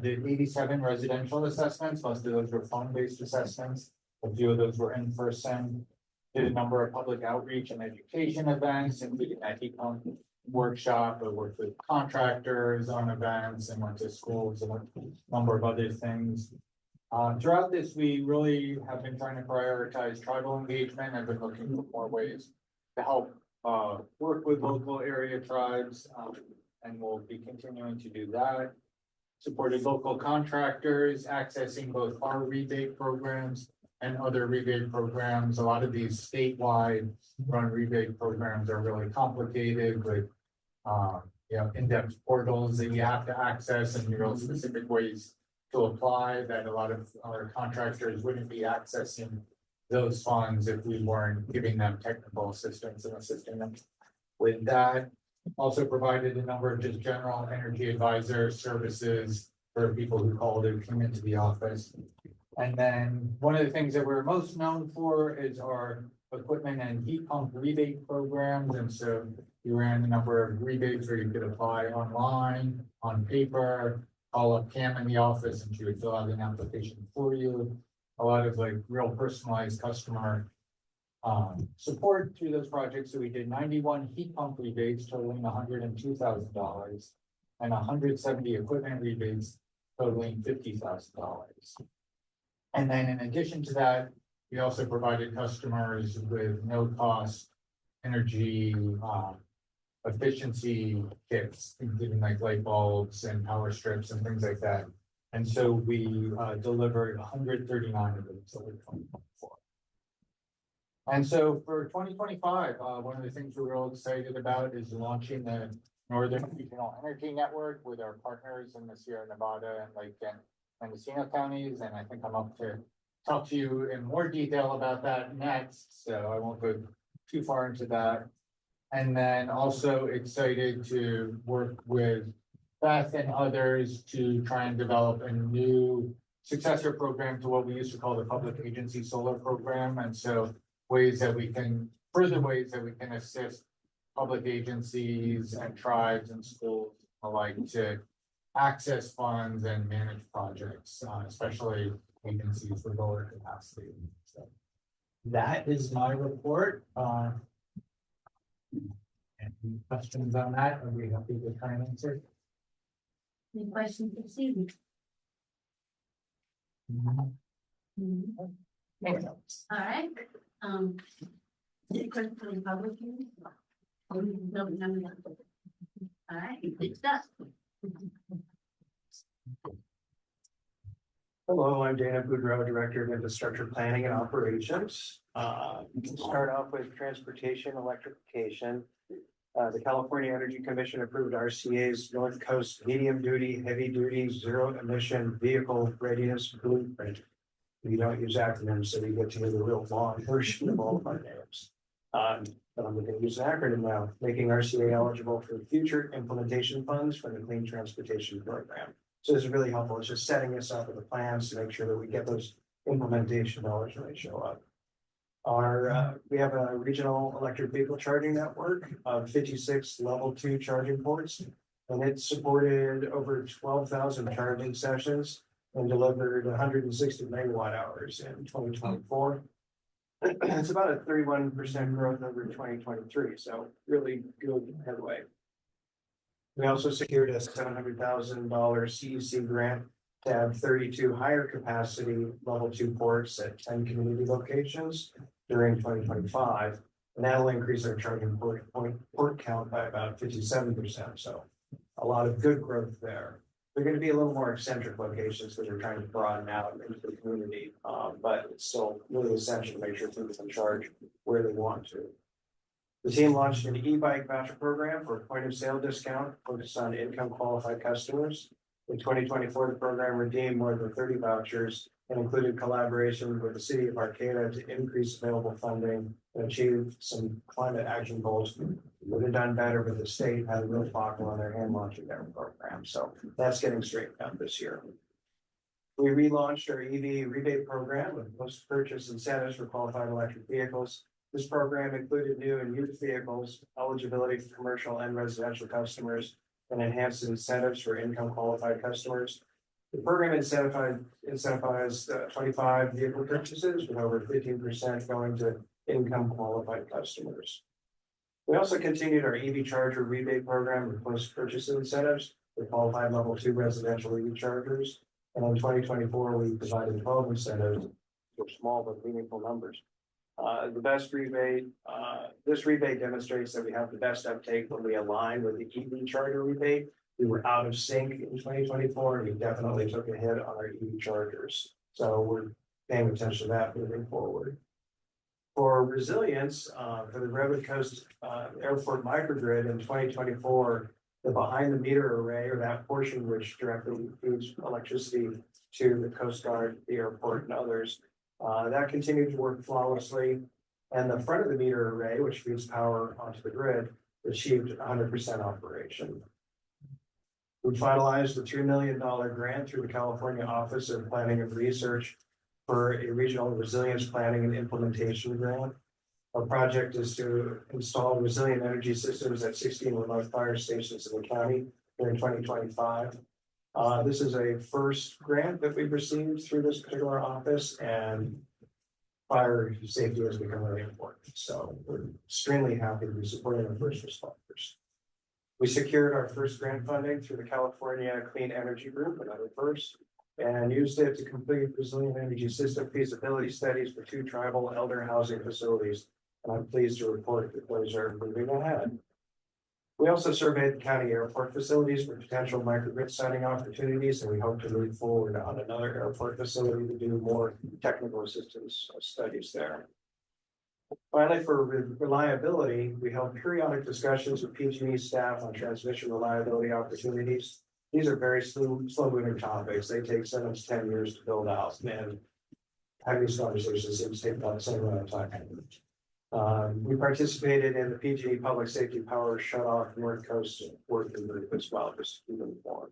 Speaker 9: Did 87 residential assessments, most of those were phone-based assessments. A few of those were in person. Did a number of public outreach and education events, including a heat pump workshop. I worked with contractors on events and went to schools and a number of other things. Throughout this, we really have been trying to prioritize tribal engagement. I've been looking for more ways to help work with local area tribes, and we'll be continuing to do that. Supported local contractors, accessing both our rebate programs and other rebate programs. A lot of these statewide run rebate programs are really complicated with in-depth portals that you have to access and real specific ways to apply that a lot of our contractors wouldn't be accessing those funds if we weren't giving them technical assistance and assisting them with that. Also provided a number of just general energy advisor services for people who called and came into the office. And then one of the things that we're most known for is our equipment and heat pump rebate programs. And so we ran a number of rebates where you could apply online, on paper, call up Cam in the office and she would fill out an application for you. A lot of like real personalized customer support through those projects. So we did 91 heat pump rebates totaling $102,000 and 170 equipment rebates totaling $50,000. And then in addition to that, we also provided customers with no cost energy efficiency kits, including like light bulbs and power strips and things like that. And so we delivered 139 of those over 2024. And so for 2025, one of the things we're real excited about is launching the Northern Regional Energy Network with our partners in the Sierra Nevada and Lake and Mendocino counties. And I think I'm up to talk to you in more detail about that next, so I won't go too far into that. And then also excited to work with Beth and others to try and develop a new successor program to what we used to call the Public Agency Solar Program. And so further ways that we can assist public agencies and tribes and schools alike to access funds and manage projects, especially agencies with lower capacity. So that is my report. Any questions on that? Are we happy to try and answer?
Speaker 1: Any questions for Stevie? All right, any questions from the public? No, no. All right, it's done.
Speaker 10: Hello, I'm Dana Boudreau, Director of Infrastructure Planning and Operations. We can start off with transportation electrification. The California Energy Commission approved RCA's North Coast Medium Duty, Heavy Duty, Zero Emission Vehicle Readiness Blueprint. We don't use acronyms, so we get to hear the real long version of all of our names. But I'm going to use an acronym now, making RCA eligible for future implementation funds from the Clean Transportation Program. So this is really helpful. It's just setting us up with the plans to make sure that we get those implementation dollars when they show up. We have a regional electric vehicle charging network of 56 level 2 charging ports, and it supported over 12,000 charging sessions and delivered 160 megawatt hours in 2024. It's about a 31% growth over 2023, so really good headway. We also secured a $700,000 CEC grant to add 32 higher capacity level 2 ports at 10 community locations during 2025. And that'll increase our charging port count by about 57%. So a lot of good growth there. They're going to be a little more eccentric locations because we're trying to broaden out into the community, but it's still really essential to make sure people can charge where they want to. The team launched an e-bike voucher program for a point of sale discount focused on income qualified customers. In 2024, the program redeemed more than 30 vouchers and included collaboration with the city of Arcata to increase available funding and achieve some climate action goals. We would have done better, but the state had a real buckle on their hand launching their program. So that's getting straightened out this year. We relaunched our EV rebate program with post-purchase incentives for qualified electric vehicles. This program included new and used vehicles, eligibility for commercial and residential customers, and enhanced incentives for income qualified customers. The program incentivized 25 vehicle purchases with over 15% going to income qualified customers. We also continued our EV charger rebate program with post-purchase incentives for qualified level 2 residential EV chargers. And in 2024, we provided 12 incentives for small but meaningful numbers. The best rebate, this rebate demonstrates that we have the best uptake when we align with the EV charger rebate. We were out of sync in 2024, and we definitely took a hit on our EV chargers. So we're paying attention to that moving forward. For resilience, for the Redwood Coast Airport microgrid in 2024, the behind the meter array, or that portion which directly feeds electricity to the Coast Guard, the airport, and others, that continued to work flawlessly. And the front of the meter array, which feeds power onto the grid, achieved 100% operation. We finalized the $3 million grant through the California Office of Planning and Research for a regional resilience planning and implementation grant. Our project is to install resilient energy systems at 16 remote fire stations in the county during 2025. This is a first grant that we've received through this particular office, and fire safety has become really important. So we're extremely happy to be supporting our first responders. We secured our first grant funding through the California Clean Energy Group, another first, and used it to complete resilient energy system feasibility studies for 2 tribal elder housing facilities. And I'm pleased to report that those are moving ahead. We also surveyed the county airport facilities for potential microgrid siting opportunities, and we hope to move forward on another airport facility to do more technical assistance studies there. Finally, for reliability, we held periodic discussions with PG&E staff on transmission reliability opportunities. These are very slow-moving topics. They take 7 to 10 years to build out, and having these conversations seems to take about the same amount of time. We participated in the PG&E Public Safety Power Shutoff North Coast working group as well, just to keep informed.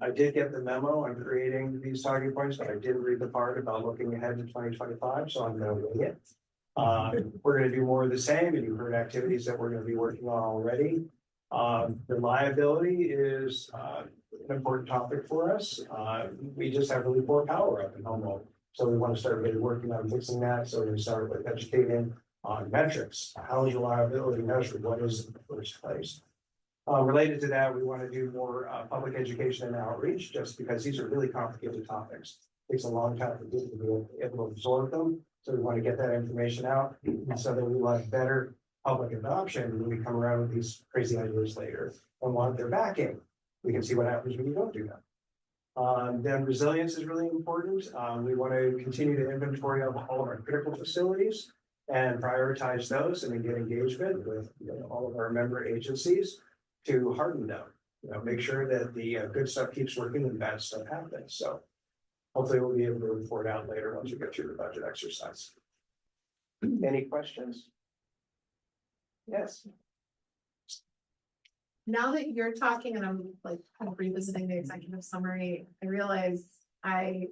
Speaker 10: I did get the memo on creating these talking points, but I didn't read the part about looking ahead to 2025, so I'm noting it. We're going to do more of the same, and you've heard activities that we're going to be working on already. Reliability is an important topic for us. We just have really poor power up in Homo. So we want to start really working on fixing that. So we're going to start with educating on metrics. How is reliability measured? What is in the first place? Related to that, we want to do more public education and outreach, just because these are really complicated topics. It takes a long time for people to be able to absorb them. So we want to get that information out so that we want better public adoption when we come around with these crazy ideas later and want their backing. We can see what happens when you don't do that. Then resilience is really important. We want to continue to inventory of all of our critical facilities and prioritize those and then get engagement with all of our member agencies to harden them. Make sure that the good stuff keeps working and bad stuff happens. So hopefully we'll be able to report out later once we get through the budget exercise. Any questions? Yes.
Speaker 4: Now that you're talking and I'm like kind of revisiting the executive summary, I realize and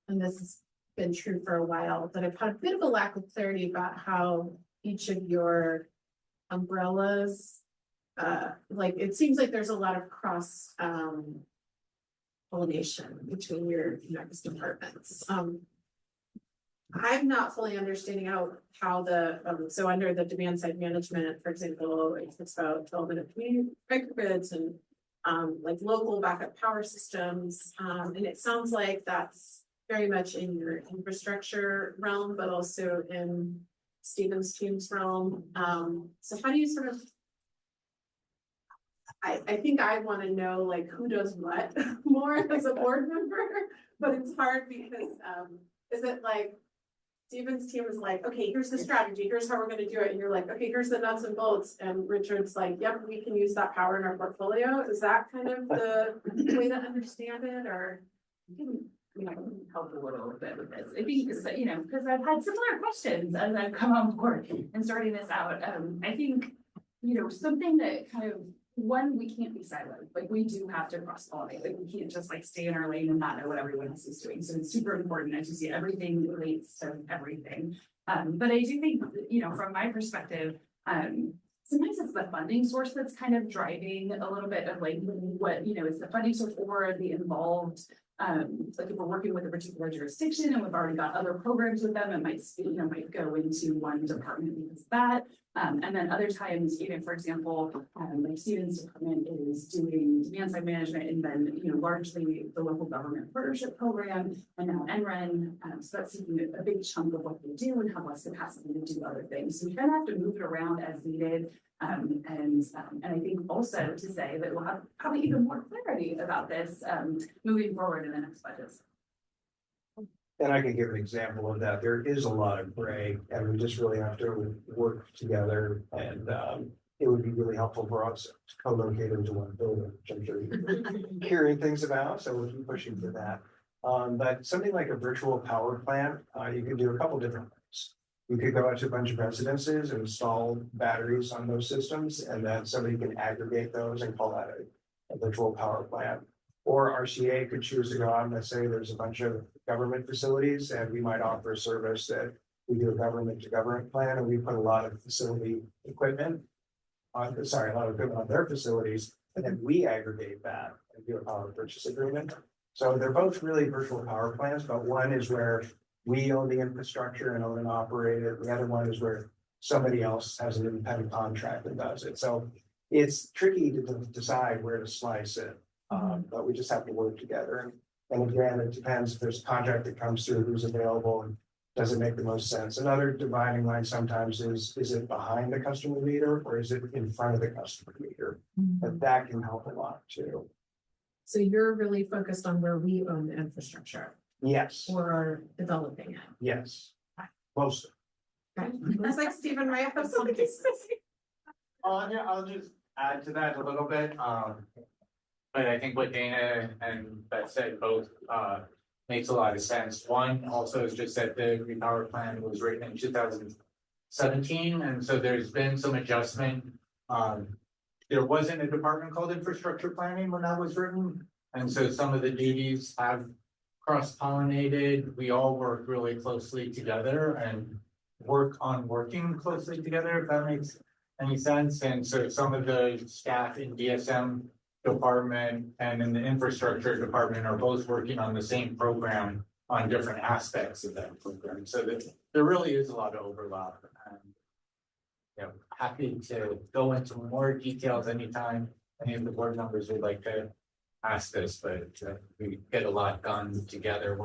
Speaker 4: this has been true for a while, that I've had a bit of a lack of clarity about how each of your umbrellas, like it seems like there's a lot of cross pollination between your next departments. I'm not fully understanding how the so under the demand side management, for example, it talks about development of community microgrids and like local backup power systems. And it sounds like that's very much in your infrastructure realm, but also in Stephen's team's realm. So how do you sort of I think I want to know like who does what more as a board member, but it's hard because is it like Steven's team is like, okay, here's the strategy, here's how we're gonna do it, and you're like, okay, here's the nuts and bolts, and Richard's like, yep, we can use that power in our portfolio, is that kind of the way to understand it, or?
Speaker 3: Help a little bit with this. I think, you know, because I've had similar questions as I've come on board and starting this out. I think, you know, something that kind of, one, we can't be siloed. Like, we do have to cross pollinate. Like, we can't just like stay in our lane and not know what everyone else is doing. So it's super important as you see everything relates to everything. But I do think, you know, from my perspective, sometimes it's the funding source that's kind of driving a little bit of like what, you know, is the funding source or the involved. Like if we're working with a particular jurisdiction and we've already got other programs with them, it might, you know, might go into one department because of that. And then other times, even for example, like Steven's department is doing demand side management and then, you know, largely the local government partnership program and now NREN. So that's a big chunk of what they do and have less capacity to do other things. So we kind of have to move it around as needed. And I think also to say that we'll have probably even more clarity about this moving forward in the next budgets.
Speaker 10: And I can give an example of that. There is a lot of gray and we just really have to work together and it would be really helpful for us to co-locate into one building, which I'm sure you're hearing things about, so we'll keep pushing for that. But something like a virtual power plant, you can do a couple different things. You could go out to a bunch of residences and install batteries on those systems, and then somebody can aggregate those and call that a virtual power plant. Or RCA could choose to go out and let's say there's a bunch of government facilities and we might offer a service that we do a government to government plan and we put a lot of facility equipment on, a lot of equipment on their facilities, and then we aggregate that and do a power purchase agreement. So they're both really virtual power plants, but one is where we own the infrastructure and own and operate it. The other one is where somebody else has an independent contract that does it. So it's tricky to decide where to slice it. But we just have to work together. And again, it depends if there's a contract that comes through, who's available and does it make the most sense. Another dividing line sometimes is it behind the customer meter or is it in front of the customer meter? But that can help a lot too.
Speaker 4: So you're really focused on where we own the infrastructure
Speaker 10: Yes,
Speaker 4: or are developing it.
Speaker 10: yes, mostly.
Speaker 4: Okay. Looks like Stephen might have something to say.
Speaker 9: Yeah, I'll just add to that a little bit. But I think what Dana and Beth said both makes a lot of sense. One also is just that the repower plan was written in 2017, and so there's been some adjustment. There wasn't a department called infrastructure planning when that was written, and so some of the duties have cross-pollinated. We all work really closely together and work on working closely together, if that makes any sense. And so some of the staff in DSM department and in the infrastructure department are both working on the same program on different aspects of that program. So that there really is a lot of overlap. And you know, happy to go into more details anytime any of the board members would like to ask this, but we get a lot done together,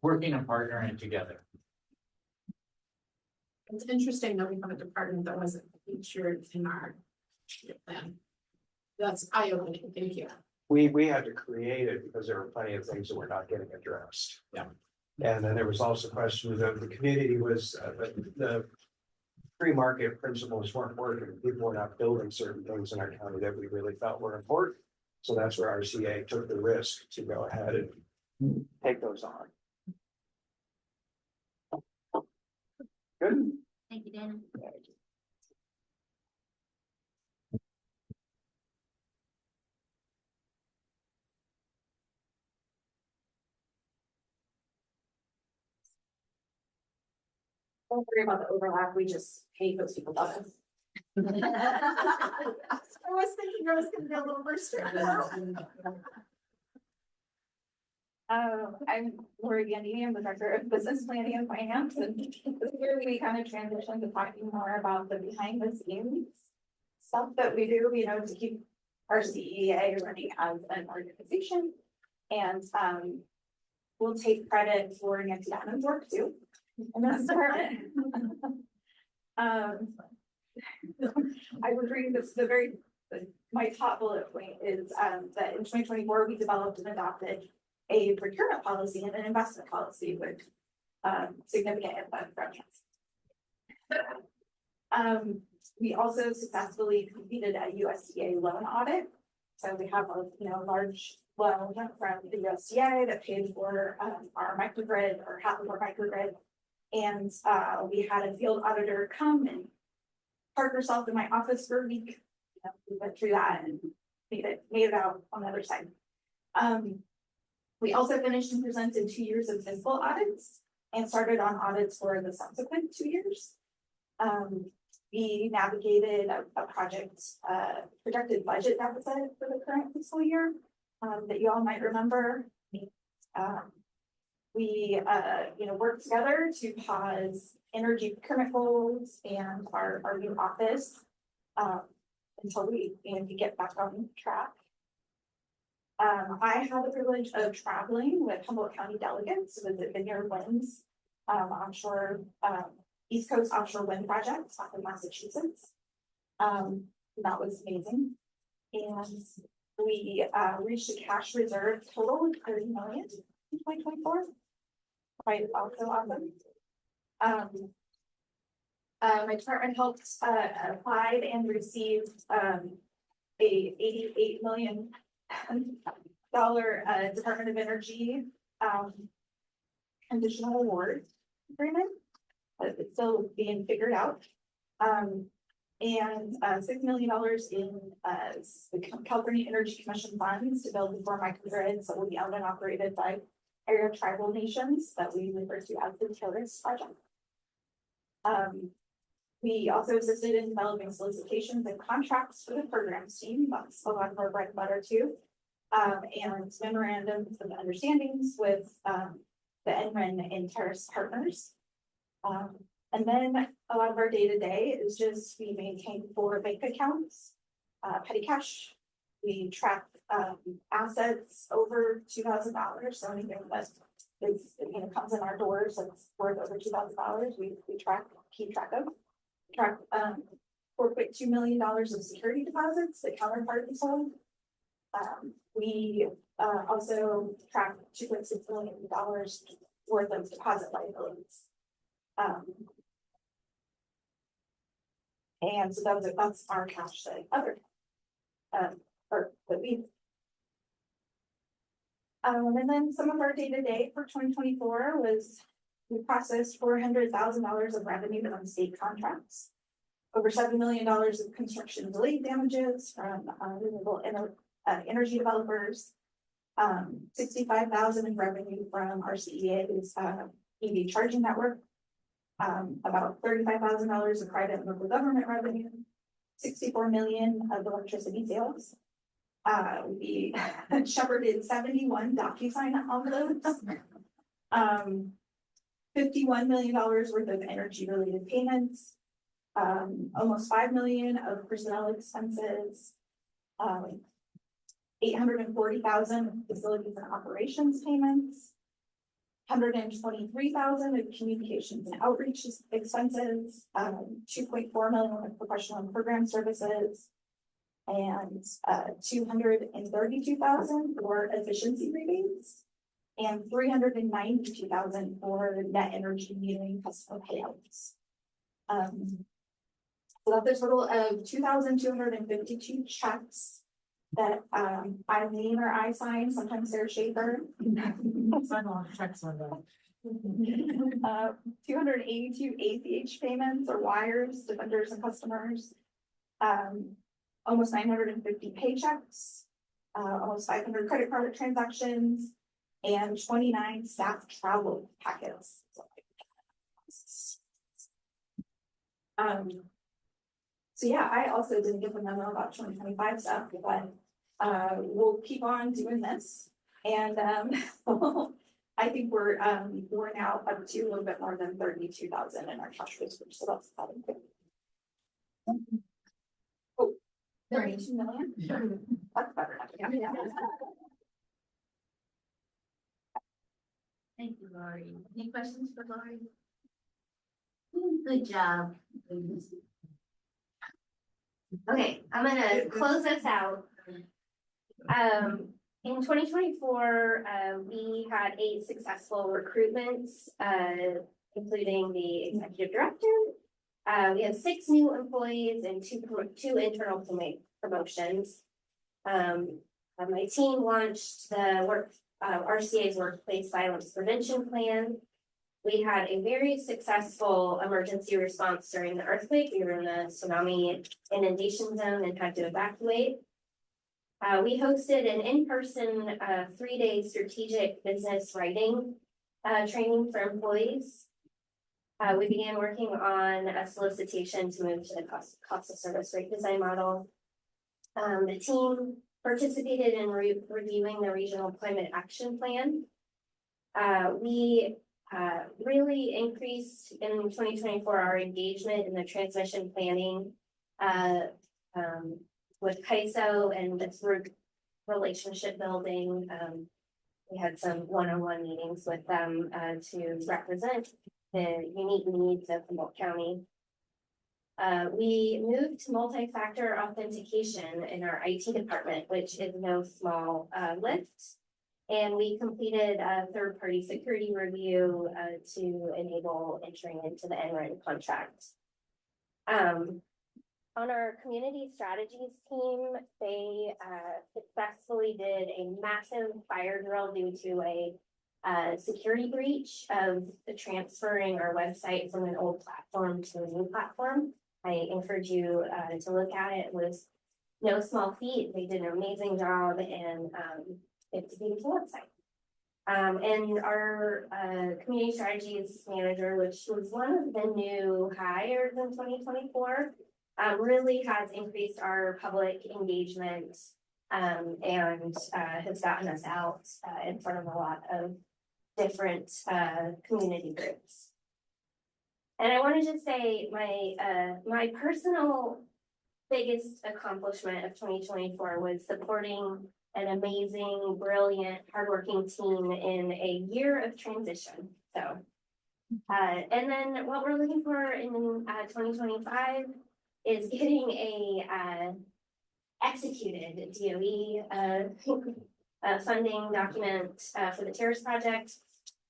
Speaker 9: working and partnering together.
Speaker 4: It's interesting that we have a department that wasn't featured in our plan. That's eye-opening, thank you.
Speaker 10: We had to create it because there were plenty of things that were not getting addressed.
Speaker 9: Yeah.
Speaker 10: And then there was also questions of the community was the free market principles weren't working. People were not building certain things in our county that we really felt were important. So that's where RCA took the risk to go ahead and take those on. Good.
Speaker 1: Thank you, Dana.
Speaker 2: Don't worry about the overlap, we just hate those people.
Speaker 4: I was thinking I was gonna be a little more strict.
Speaker 11: I'm Lori Gandy, I'm the director of business planning and finance, and this year we kind of transitioned to talking more about the behind the scenes stuff that we do, you know, to keep our CEA running as an organization. And we'll take credit for Nancy Diamond's work too. And that's department. I would read my top bullet point is that in 2024, we developed and adopted a procurement policy and an investment policy with significant input from us. We also successfully completed a USDA loan audit. So we have a, large loan from the USDA that paid for, our microgrid or half of our microgrid. And, we had a field auditor come and park herself in my office for a week. We went through that and made it out on the other side. We also finished and presented 2 years of physical audits and started on audits for the subsequent 2 years. We navigated a project, projected budget deficit for the current fiscal year, that you all might remember. We, worked together to pause energy procurement goals and our new office, until we get back on track. I had the privilege of traveling with Humboldt County delegates to visit Vineyard Winds, offshore, East Coast offshore wind project off in Massachusetts. That was amazing. And we reached a cash reserve total of 30 million in 2024. Quite also awesome. My department helped applied and received a $88 million Department of Energy conditional award agreement. It's still being figured out. And $6 million in the California Energy Commission funds to build the 4 microgrids that will be owned and operated by area tribal nations that we refer to as the Terrace Project. We also assisted in developing solicitations and contracts for the programs team. That's a lot of our bread and butter too. And memorandums of understandings with the NREN and Terrace partners. And then a lot of our day-to-day is just we maintain 4 bank accounts, petty cash. We track assets over $2,000. So anything that is, comes in our doors that's worth over $2,000, we keep track of. Track $4.2 million of security deposits that counterparties hold. We also track $2.6 million worth of deposit liabilities. And so that's our cash that other or that we. And then some of our day-to-day for 2024 was we processed $400,000 of revenue on state contracts, over $7 million of construction delay damages from renewable energy developers, $65,000 in revenue from our CEA's EV charging network, about $35,000 of private and local government revenue, $64 million of electricity sales. We shepherded 71 DocuSign envelopes. $51 million worth of energy related payments, almost $5 million of personnel expenses, $840,000 of facilities and operations payments, $123,000 of communications and outreach expenses, $2.4 million of professional and program services, and $232,000 for efficiency rebates, and $392,000 for net energy metering customer payouts. So that's a total of 2,252 checks that Eileen or I sign, sometimes Sarah Schaefer.
Speaker 5: Sign a lot of checks on that.
Speaker 11: 282 ACH payments or wires to vendors and customers. Almost 950 paychecks, almost 500 credit card transactions, and 29 staff travel packets. So yeah, I also didn't give a memo about 2025 stuff, but we'll keep on doing this. And I think we're now up to a little bit more than 32,000 in our cash reserve, so that's exciting. Oh, 32 million? That's better. Yeah.
Speaker 1: Thank you, Lori. Any questions for Lori? Good job.
Speaker 6: Okay, I'm gonna close us out. In 2024, we had 8 successful recruitments, including the executive director. We had 6 new employees and two internal promotions. My team launched the RCA's Workplace Violence Prevention Plan. We had a very successful emergency response during the earthquake. We were in the tsunami inundation zone and had to evacuate. We hosted an in-person 3-day strategic business writing training for employees. We began working on a solicitation to move to the cost of service rate design model. The team participated in reviewing the regional climate action plan. We really increased in 2024 our engagement in the transmission planning with CAISO and through relationship building. We had some one-on-one meetings with them to represent the unique needs of Humboldt County. We moved to multi-factor authentication in our IT department, which is no small lift. And we completed a third-party security review to enable entering into the NREN contract. On our community strategies team, they successfully did a massive fire drill due to a security breach of transferring our website from an old platform to a new platform. I encourage you to look at it. It was no small feat. They did an amazing job, and it's a beautiful website. And our community strategies manager, which was one of the new hires in 2024, really has increased our public engagement and has gotten us out in front of a lot of different community groups. And I wanted to say my personal biggest accomplishment of 2024 was supporting an amazing, brilliant, hardworking team in a year of transition. So, and then what we're looking for in 2025 is getting a executed DOE funding document for the Terrace project.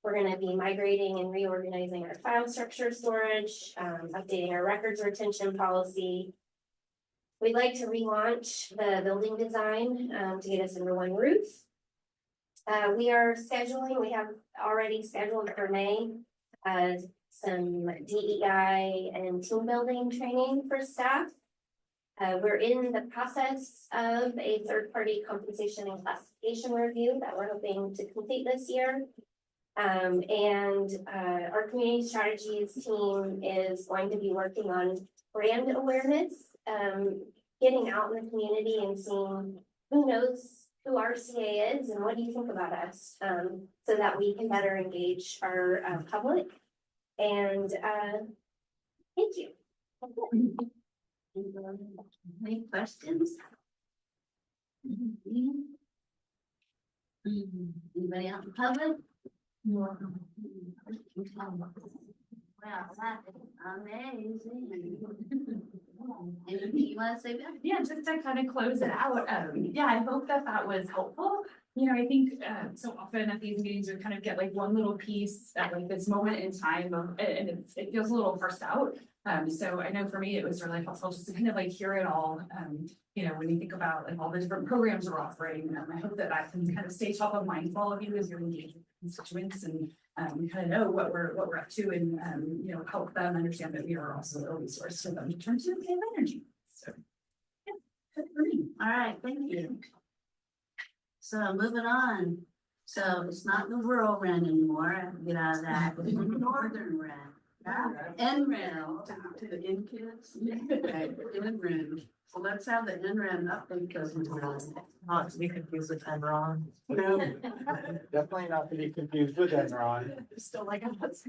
Speaker 6: We're going to be migrating and reorganizing our file structure storage, updating our records retention policy. We'd like to relaunch the building design to get us under one roof. We have already scheduled for May some DEI and team building training for staff. We're in the process of a third-party compensation and classification review that we're hoping to complete this year. And our community strategies team is going to be working on brand awareness, getting out in the community and seeing who knows who RCA is and what do you think about us, so that we can better engage our public. And thank you.
Speaker 1: Any questions? Anybody out in public? Wow, that is amazing. Anything you want to say, Beth?
Speaker 3: Yeah, just to kind of close it out. Yeah, I hope that was helpful. You know, I think so often at these meetings, we kind of get like one little piece at like this moment in time, and it feels a little parsed out. So I know for me, it was really helpful just to kind of like hear it all. You know, when you think about like all the different programs we're offering, I hope that can kind of stay top of mind for all of you as you're engaged with constituents, and we kind of know what we're up to, and you know, help them understand that we are also a resource for them in terms of save energy. So yeah, good for me.
Speaker 1: All right, thank you. So moving on. So it's not the rural rent anymore. Get out of that. It's the northern rent. NREN to the in kids. Okay, NREN. So let's have the NREN update because
Speaker 10: Not to be confused with Enron.
Speaker 9: No, definitely not to be confused with Enron.
Speaker 3: Still like us.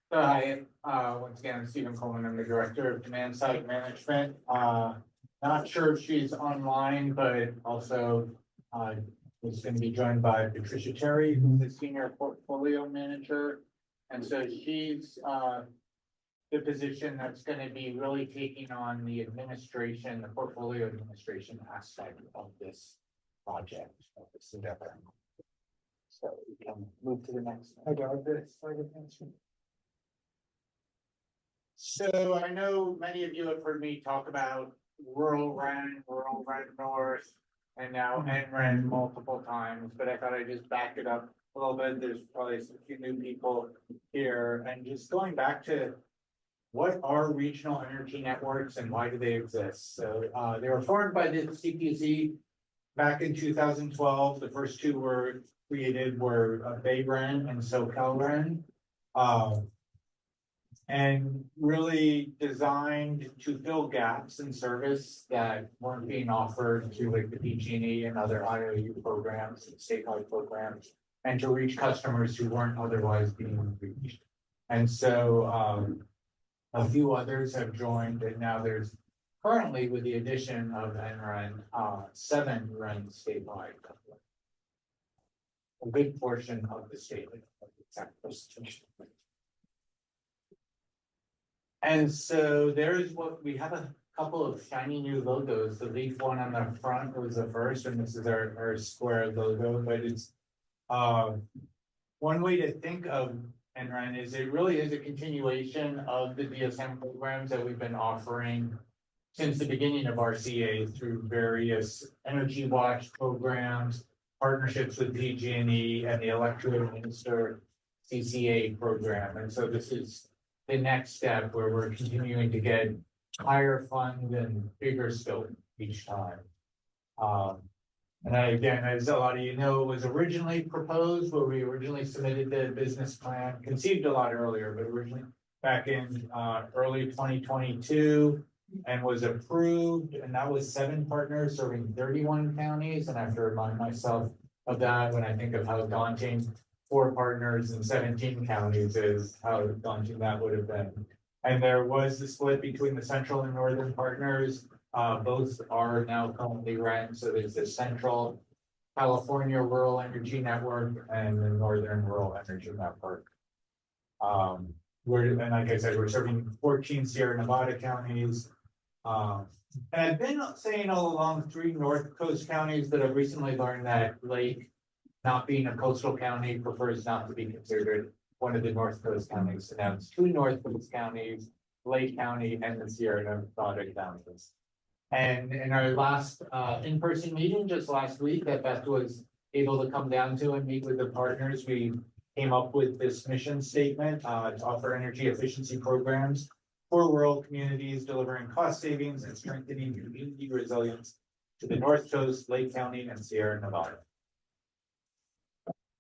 Speaker 9: So hi, once again, I'm Stephen Coleman. I'm the Director of Demand Side Management. Not sure if she's online, but also is going to be joined by Patricia Terry, who's the Senior Portfolio Manager. And so she's the position that's gonna be really taking on the administration, the portfolio administration aspect of this project, of this endeavor. So we can move to the next. So I know many of you have heard me talk about rural Ren North, and now NREN multiple times, but I thought I'd just back it up a little bit. There's probably a few new people here, and just going back to what are regional energy networks and why do they exist? So they were formed by the CPC back in 2012. The first two were created were BayREN and SoCalREN. And really designed to fill gaps in service that weren't being offered to like the PG&E and other IOU programs and statewide programs, and to reach customers who weren't otherwise being reached. And so a few others have joined, and now there's currently, with the addition of NREN, 7 REN statewide. A good portion of the state. And so there's what we have, a couple of shiny new logos. The leaf one on the front was the first, and this is our square logo, but it's one way to think of NREN is it really is a continuation of the DSM programs that we've been offering since the beginning of RCA through various Energy Watch programs, partnerships with PG&E and the Electric Minister CCA program. And so this is the next step where we're continuing to get higher fund and bigger scope each time. And again, as a lot of you know, it was originally proposed where we originally submitted the business plan, conceived a lot earlier, but originally back in early 2022 and was approved. And that was 7 partners serving 31 counties. And I have to remind myself of that when I think of how daunting 4 partners in 17 counties is, how daunting that would have been. And there was the split between the central and northern partners. Both are now currently REN. So there's the Central California Rural Energy Network and the Northern Rural Energy Network. And like I said, we're serving 14 Sierra Nevada counties. And I've been saying all along 3 North Coast counties, that I've recently learned that Lake, not being a coastal county, prefers not to be considered one of the North Coast counties. So now it's 2 North Coast counties, Lake County and the Sierra Nevada counties. And in our last in-person meeting just last week that Beth was able to come down to and meet with the partners, we came up with this mission statement to offer energy efficiency programs for rural communities, delivering cost savings and strengthening community resilience to the North Coast, Lake County, and Sierra Nevada.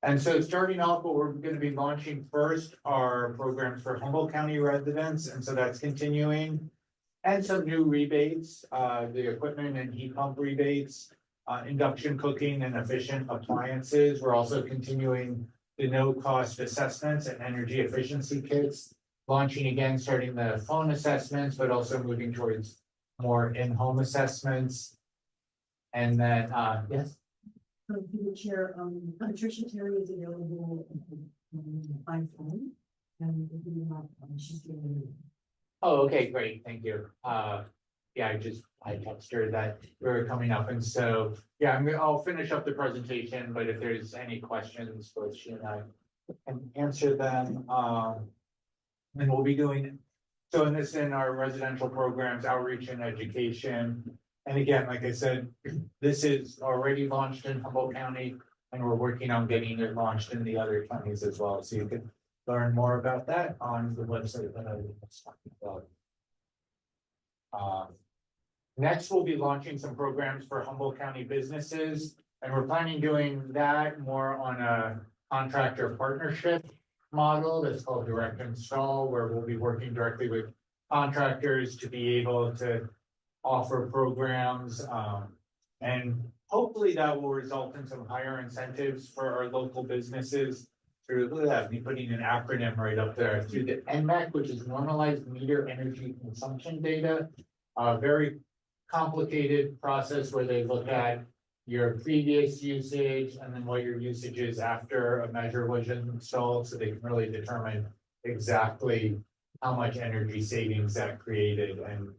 Speaker 9: And so starting off, what we're going to be launching first are programs for Humboldt County residents. And so that's continuing. And some new rebates, the equipment and heat pump rebates, induction cooking and efficient appliances. We're also continuing the no-cost assessments and energy efficiency kits, launching again, starting the phone assessments, but also moving towards more in-home assessments. And then, yes?
Speaker 7: Through the chair, Patricia Terry is available by phone, and if you want, she's doing it.
Speaker 9: Oh, okay, great, thank you. Yeah, I texted her that we were coming up, and so, yeah, I'll finish up the presentation, but if there's any questions, both she and I can answer them. And we'll be doing, so in our residential programs, outreach and education. And again, like I said, this is already launched in Humboldt County, and we're working on getting it launched in the other counties as well. So you can learn more about that on the website that I was talking about. Next, we'll be launching some programs for Humboldt County businesses, and we're planning doing that more on a contractor partnership model that's called direct install, where we'll be working directly with contractors to be able to offer programs, and hopefully that will result in some higher incentives for our local businesses through, look at that, me putting an acronym right up there, through the NMAC, which is Normalized Meter Energy Consumption Data. A very complicated process where they look at your previous usage and then what your usage is after a measure was installed, so they can really determine exactly how much energy savings that created and,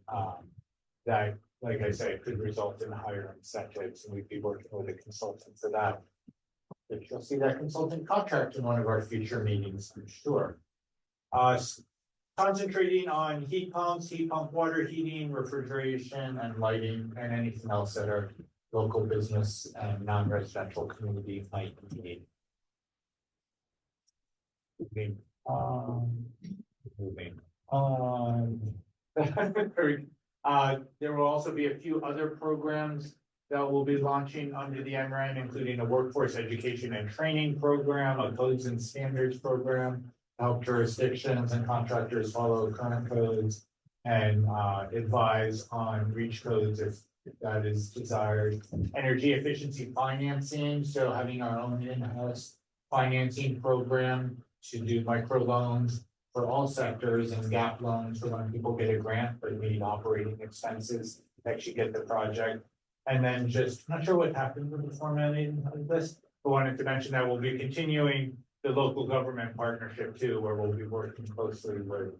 Speaker 9: that, like I said, could result in higher incentives, and we'd be working with a consultant for that. But you'll see that consultant contract in one of our future meetings, I'm sure. Concentrating on heat pumps, heat pump water heating, refrigeration and lighting, and anything else that our local business and non-residential community might need. Moving on. There will also be a few other programs that will be launching under the MRAN, including a workforce education and training program, a codes and standards program, help jurisdictions and contractors follow current codes and advise on breach codes if that is desired. Energy efficiency financing, so having our own in-house financing program to do microloans for all sectors and gap loans for when people get a grant but need operating expenses to actually get the project. And then just, not sure what happened with the formatting of this, but wanted to mention that we'll be continuing the local government partnership too, where we'll be working closely with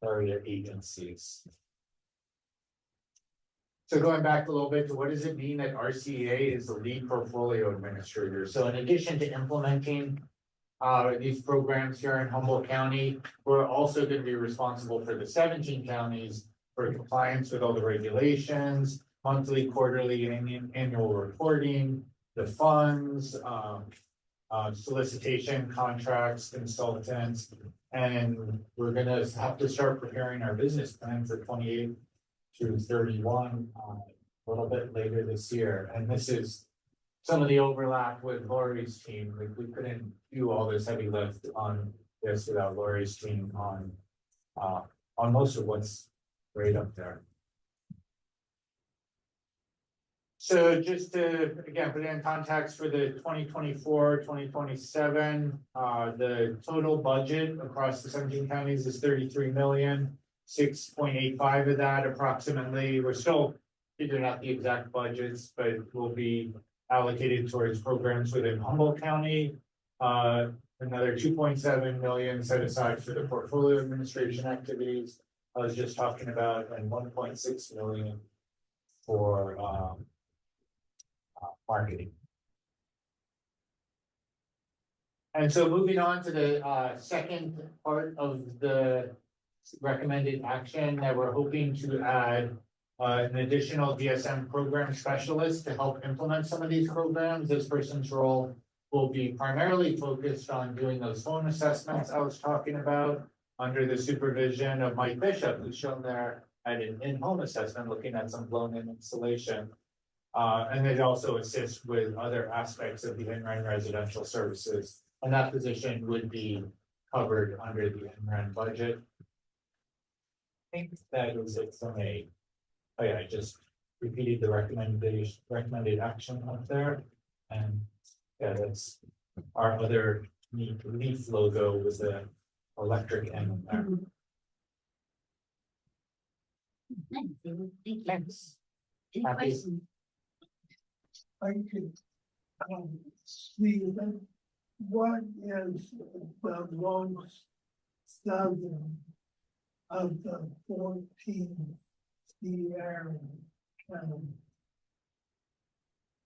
Speaker 9: area agencies. So going back a little bit to what does it mean that RCEA is the lead portfolio administrator? So in addition to implementing these programs here in Humboldt County, we're also going to be responsible for the 17 counties for compliance with all the regulations, monthly, quarterly, and annual reporting, the funds, solicitation, contracts, consultants, and we're gonna have to start preparing our business plan for 28 to 31 a little bit later this year. And this is some of the overlap with Lori's team. Like, we couldn't do all this heavy lift on this without Lori's team on most of what's right up there. So just to, again, put it in context for the 2024-2027, the total budget across the 17 counties is 33 million, 6.85 of that approximately. We're still figuring out the exact budgets, but will be allocated towards programs within Humboldt County. Another 2.7 million set aside for the portfolio administration activities I was just talking about, and 1.6 million for marketing. And so moving on to the second part of the recommended action, that we're hoping to add an additional DSM program specialist to help implement some of these programs. This person's role will be primarily focused on doing those phone assessments I was talking about under the supervision of Mike Bishop, who's shown there at an in-home assessment looking at some blown-in installation. And it also assists with other aspects of the NREN residential services. And that position would be covered under the NREN budget. I think that was it for me. Oh yeah, I just repeated the recommended action up there. And yeah, that's our other leaf logo with the electric end there.
Speaker 1: Thank you.
Speaker 9: Thanks.
Speaker 1: Any
Speaker 9: Happy.
Speaker 1: questions?
Speaker 12: I could see that what is the lowest southern of the 14 Sierra County?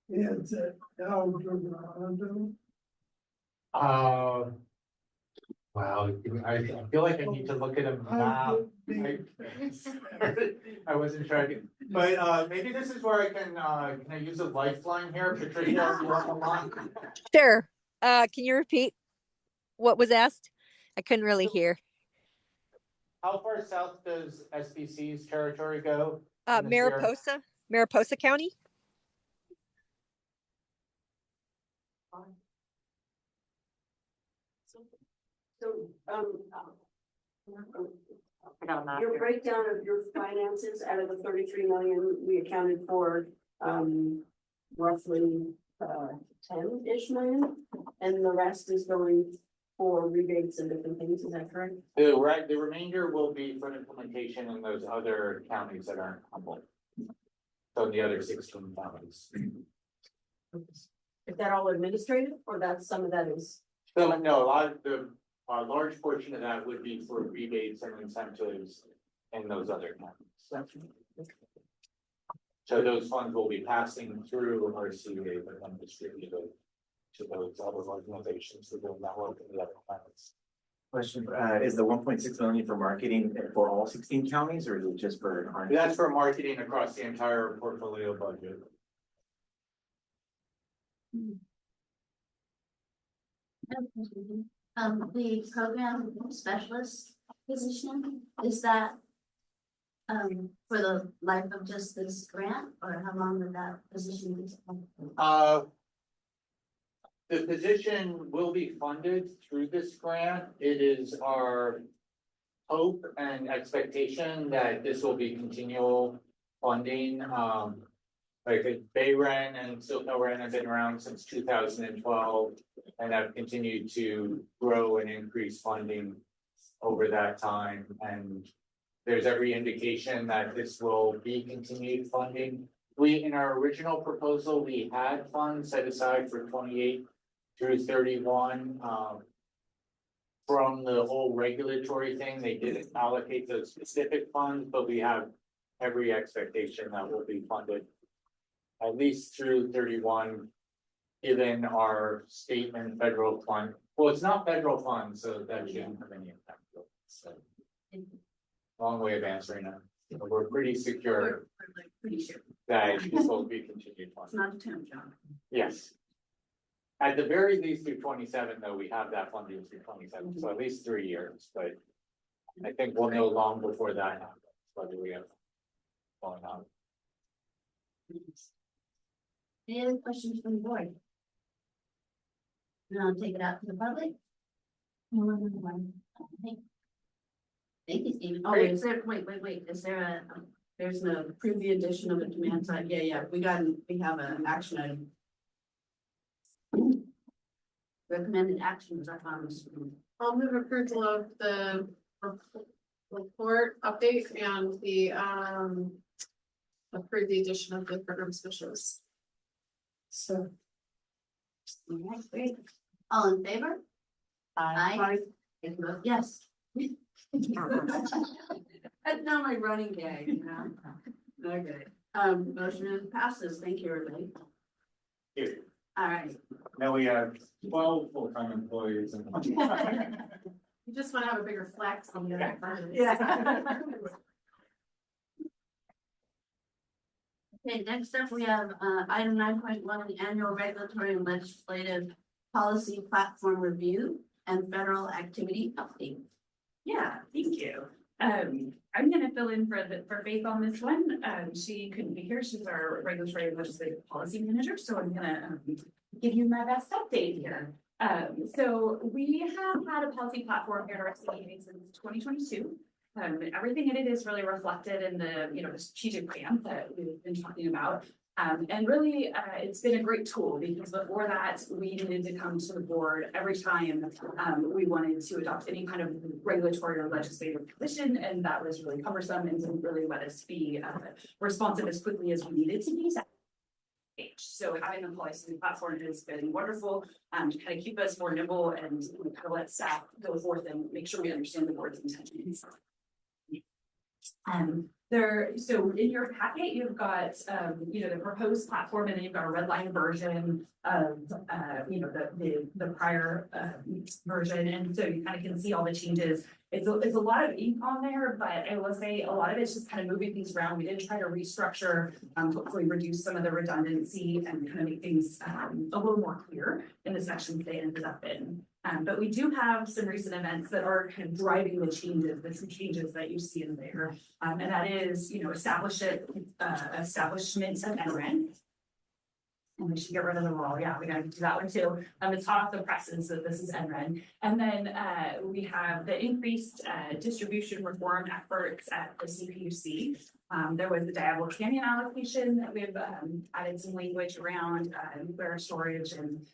Speaker 12: Is it El Dorado?
Speaker 9: Wow, I feel like I need to look at a map. I wasn't trying to, but maybe this is where can I use a lifeline here, Patricia? You on the line?
Speaker 13: Sure. Can you repeat what was asked? I couldn't really hear.
Speaker 9: How far south does SBC's territory go? in this area?
Speaker 13: Mariposa County?
Speaker 2: So, your breakdown of your finances out of the 33 million, we accounted for, roughly, 10-ish million, and the rest is going for rebates and different things, is that correct?
Speaker 9: The remainder will be for implementation in those other counties that aren't Humboldt. So in the other 16 counties.
Speaker 2: Is that all administrative, or that's some of that is?
Speaker 9: So no, a large portion of that would be for rebates and incentives in those other counties. So those funds will be passing through RCA, but then distributed to those other organizations that will not work in the other counties.
Speaker 10: Question, is the 1.6 million for marketing for all 16 counties or is it just for?
Speaker 9: That's for marketing across the entire portfolio budget.
Speaker 1: The program specialist position, is that for the life of just this grant, or how long would that position be?
Speaker 9: The position will be funded through this grant. It is our hope and expectation that this will be continual funding. Like Bayren and Silco have been around since 2012 and have continued to grow and increase funding over that time. And there's every indication that this will be continued funding. In our original proposal, we had funds set aside for 28 through 31. From the whole regulatory thing, they didn't allocate those specific funds, but we have every expectation that will be funded at least through 31, given our state and federal fund. Well, it's not federal funds, so that shouldn't have any impact. So, long way of answering that. We're pretty secure
Speaker 1: We're like pretty sure.
Speaker 9: that this will be continued
Speaker 1: It's
Speaker 9: funding.
Speaker 1: not a term job.
Speaker 9: Yes. At the very least through 27, though, we have that funding through 27, so at least 3 years, but I think we'll know long before that happens, whether we have going on.
Speaker 1: Any other questions from the board? No, I'll take it out to the public. Thank you, Stephen. Oh, is there, wait, is there a, there's no approve the addition of a demand side? Yeah, we have an action item. Recommended action was up on this.
Speaker 4: I'll move approval of the report update and the approve the addition of the program specialists.
Speaker 1: So. All right, great. All in favor? Aye. If you vote yes. That's not my running gag, you know? Okay, motion passes. Thank you, everybody.
Speaker 9: Here.
Speaker 1: All right.
Speaker 9: Now we have 12 full-time employees and.
Speaker 4: You just want to have a bigger flex on the other part.
Speaker 1: Yeah. Okay, next up, we have item 9.1, annual regulatory and legislative policy platform review and federal activity update.
Speaker 3: Yeah, thank you. I'm gonna fill in for Faith on this one. She couldn't be here. She's our regulatory and legislative policy manager, so I'm gonna give you my best update here. So we have had a policy platform here at our city meeting since 2022. Everything in it is really reflected in the strategic plan that we've been talking about. And really, it's been a great tool because before that, we needed to come to the board every time we wanted to adopt any kind of regulatory or legislative position, and that was really cumbersome and didn't really let us be responsive as quickly as we needed to be. So having the policy platform has been wonderful to kind of keep us more nimble and kind of let staff go forth and make sure we understand the board's intentions. So in your packet, you've got, the proposed platform, and then you've got a red line version of, the prior version. And so you kind of can see all the changes. It's a lot of ink on there, but I will say a lot of it's just kind of moving things around. We did try to restructure, hopefully reduce some of the redundancy and kind of make things a little more clear in the sections they ended up in. But we do have some recent events that are kind of driving the true changes that you see in there. And that is, establishment of NREN. And we should get rid of the wall. Yeah, we gotta do that one too. It's hot off the presses that this is NREN. And then we have the increased distribution reform efforts at the CPUC. There was the Diablo Canyon allocation that we've added some language around nuclear storage and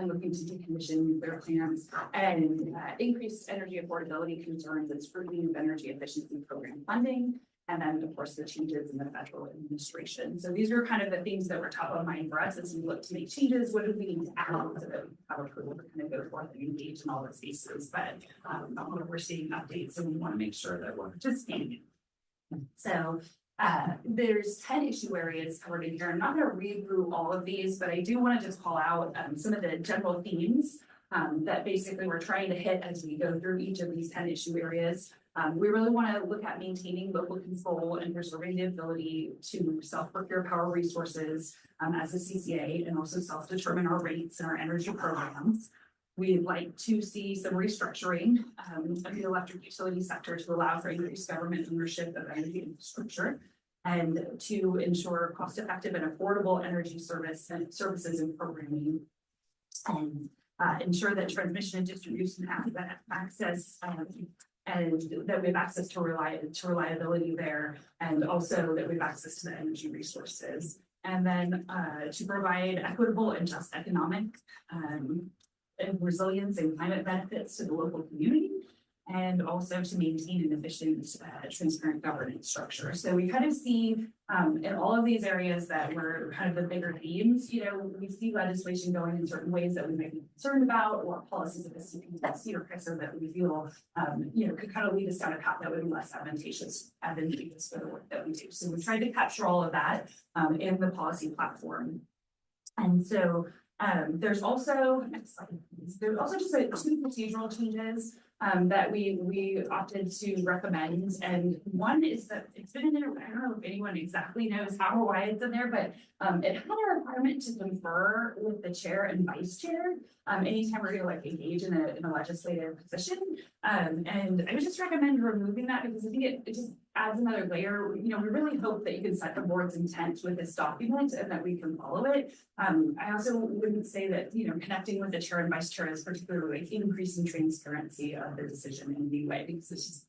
Speaker 3: looking to decommission nuclear plants and increased energy affordability concerns and scrutiny of energy efficiency program funding. and then, of course, the changes in the federal administration. So these are kind of the things that were top of mind for us as we look to make changes. What do we need to add so that we have approval to kind of go forth and engage in all the spaces? But we're seeing updates, and we want to make sure that we're participating. So there's 10 issue areas covered in here. I'm not going to read through all of these, but I do want to just call out some of the general themes that basically we're trying to hit as we go through each of these 10 issue areas. We really want to look at maintaining local control and preserving the ability to self-procure power resources as a CCA, and also self-determine our rates and our energy programs. We'd like to see some restructuring of the electric utility sector to allow for increased government ownership of energy infrastructure, and to ensure cost-effective and affordable energy services and programming, and ensure that transmission and distribution access and that we have access to reliability there, and also that we have access to the energy resources, and then to provide equitable and just economic and resilience and climate benefits to the local community, and also to maintain an efficient, transparent governance structure. So we kind of see in all of these areas that were kind of the bigger themes. You know, we see legislation going in certain ways that we might be concerned about, or policies of the CPC or CRISA that we feel, you know, could kind of lead us down a path that would be less advantageous for the work that we do. So we tried to capture all of that in the policy platform. And so there's also just like 2 procedural changes that we opted to recommend. And one is that it's been in there, I don't know if anyone exactly knows how or why it's in there, but it had a requirement to confer with the chair and vice chair anytime we're going to like engage in a legislative position. And I would just recommend removing that, because I think it just adds another layer. You know, we really hope that you can set the board's intent with this document and that we can follow it. I also wouldn't say that, you know, connecting with the chair and vice chair is particularly like increasing transparency of the decision in any way, because it's just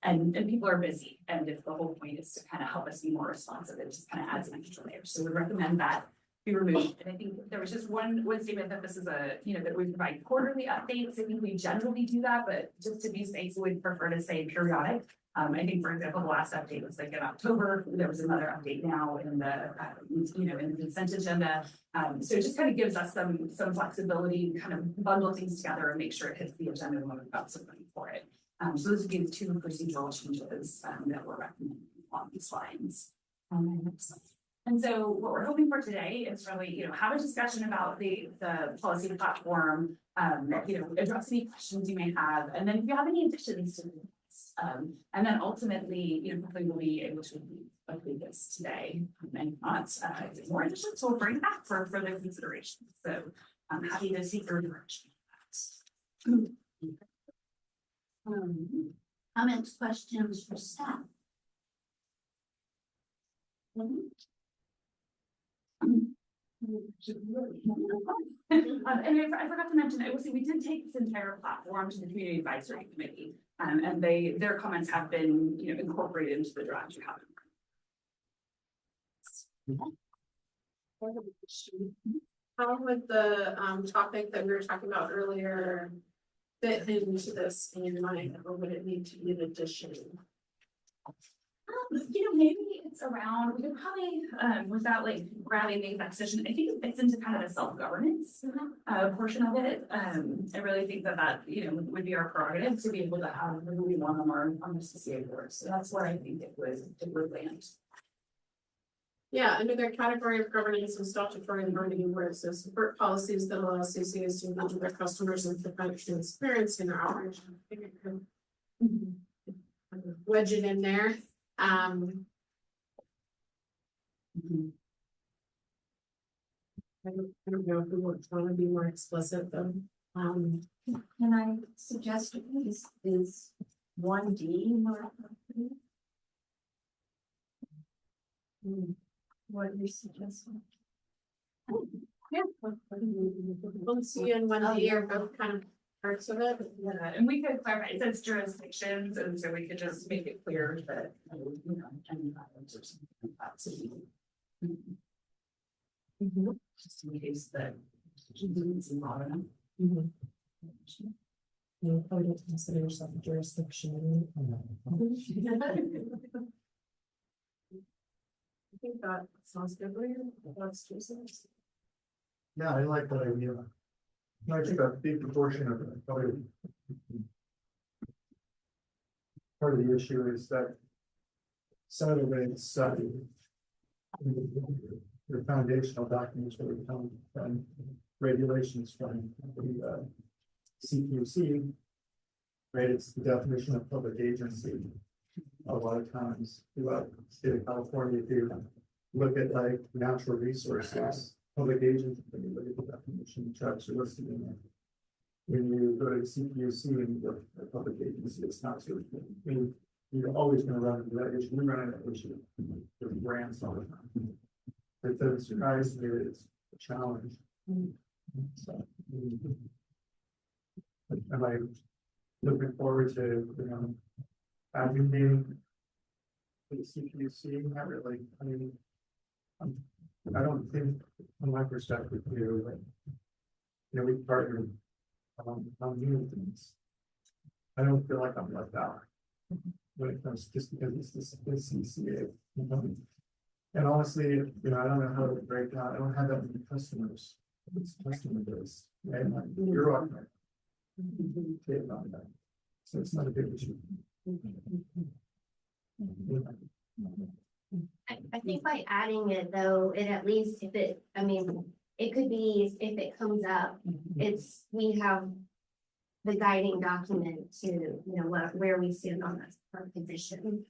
Speaker 3: and people are busy, and if the whole point is to kind of help us be more responsive, it just kind of adds an extra layer. So we recommend that be removed. And I think there was just one statement that this is that we provide quarterly updates. I think we generally do that, but just to be safe, we'd prefer to say periodic. I think, for example, the last update was like in October. There was another update now in the in the consent agenda. So it just kind of gives us some flexibility to kind of bundle things together and make sure it hits the agenda when we've got some money for it. So those would be the 2 procedural changes that we're recommending along these lines. And so what we're hoping for today is really, have a discussion about the policy platform, address any questions you may have, and then if you have any additions to this, and then ultimately, hopefully we'll be able to approve this today, and not more additions, so we'll bring it back for further consideration. So I'm happy to seek your direction on that.
Speaker 1: Comments, questions for staff? And I forgot to mention, we did take this entire platform to the Community Advisory Committee, and their comments have been, incorporated into the draft you have.
Speaker 4: How would the topic that we were talking about earlier fit into this in your mind, or would it need to be an addition?
Speaker 3: Maybe it's around, we could probably, without like grabbing the exact position, I think it fits into kind of the self-governance portion of it. I really think that would be our prerogative to be able to have who we want on the CCA board. So that's where I think it would land.
Speaker 4: Yeah, under their category of governance and statutory authority, where it says support policies that allow CCAs to engage with their customers and provide transparency in their operation. I think it could wedge it in there. I don't know if we want to be more explicit though.
Speaker 7: Can I suggest is 1D more appropriate? What are you suggesting?
Speaker 4: Yeah. 1C and 1D are both kind of parts of it.
Speaker 3: Yeah, and we could clarify, it says jurisdictions, and so we could just make it clear that, any violence or something like that. So just in case that it's involved.
Speaker 14: You probably don't consider yourself a jurisdiction.
Speaker 4: I think that sounds good. That's Jason.
Speaker 12: Yeah, I like that idea. I think a big proportion of it, probably. Part of the issue is that some of it's, your foundational documents will come from regulations from the CPUC. Right, it's the definition of public agency. A lot of times throughout the state of California, if you look at like natural resources, public agency, when you look at the definition, tracks are listed in there. When you go to the CPUC and you look at public agency, it's not so. I mean, you're always going to run into that issue. We run into that issue with grants all the time. It doesn't surprise me that it's a challenge. So, am I looking forward to, advocating for the CPUC? Not really. I mean, I don't think, from my perspective, we partnered on new things. I don't feel like I'm left out when it comes, just because it's this CCA. And honestly, I don't know how to break down. I don't have that many customers. It's customer base, right? Like, you're on there. So it's not a big issue.
Speaker 6: I think by adding it though, it at least if it, it could be if it comes up, we have the guiding document to, where we stand on our position.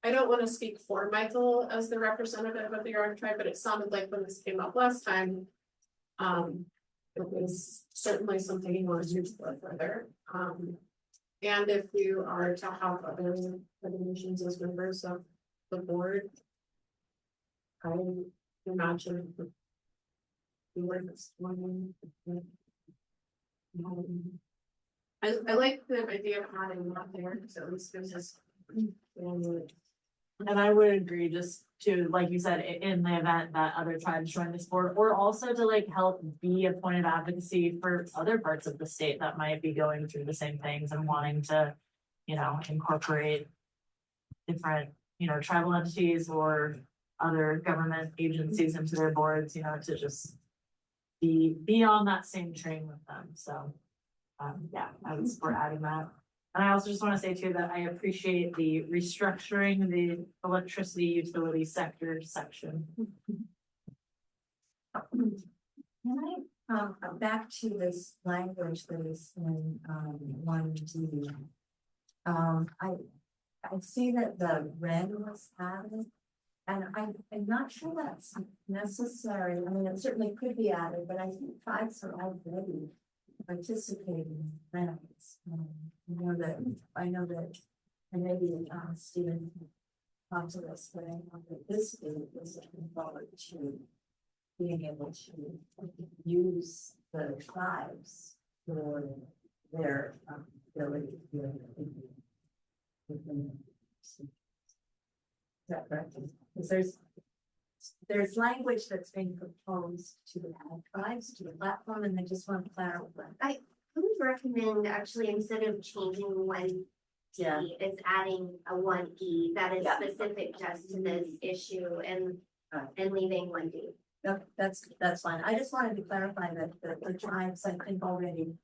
Speaker 4: I don't want to speak for Michael as the representative of the Yard Tribe, but it sounded like when this came up last time, it was certainly something he wanted to explore further. And if you are to have other nations as members of the board, I imagine we were this one. I like the idea of adding that there, because at least gives us.
Speaker 5: And I would agree, just to, like you said, in the event that other tribes join this board, or also to like help be a point of advocacy for other parts of the state that might be going through the same things and wanting to, incorporate different, tribal entities or other government agencies into their boards, to just be on that same train with them. So, yeah, I would support adding that. And I also just want to say too that I appreciate the restructuring the electricity utility sector section.
Speaker 7: Can I back to this language that is in 1D? I see that the red was added, and I'm not sure that's necessary. I mean, it certainly could be added, but I think tribes are already participating in grants. I know that, and maybe Stephen talked to this, but I know that this group is looking forward to being able to use the tribes for their ability to is that correct? Because there's language that's being proposed to add tribes to the platform, and I just want to clarify.
Speaker 6: I would recommend actually, instead of changing 1D, it's adding a 1E that is specific just to this issue and leaving 1D.
Speaker 7: No, that's fine. I just wanted to clarify that the tribes, I think, already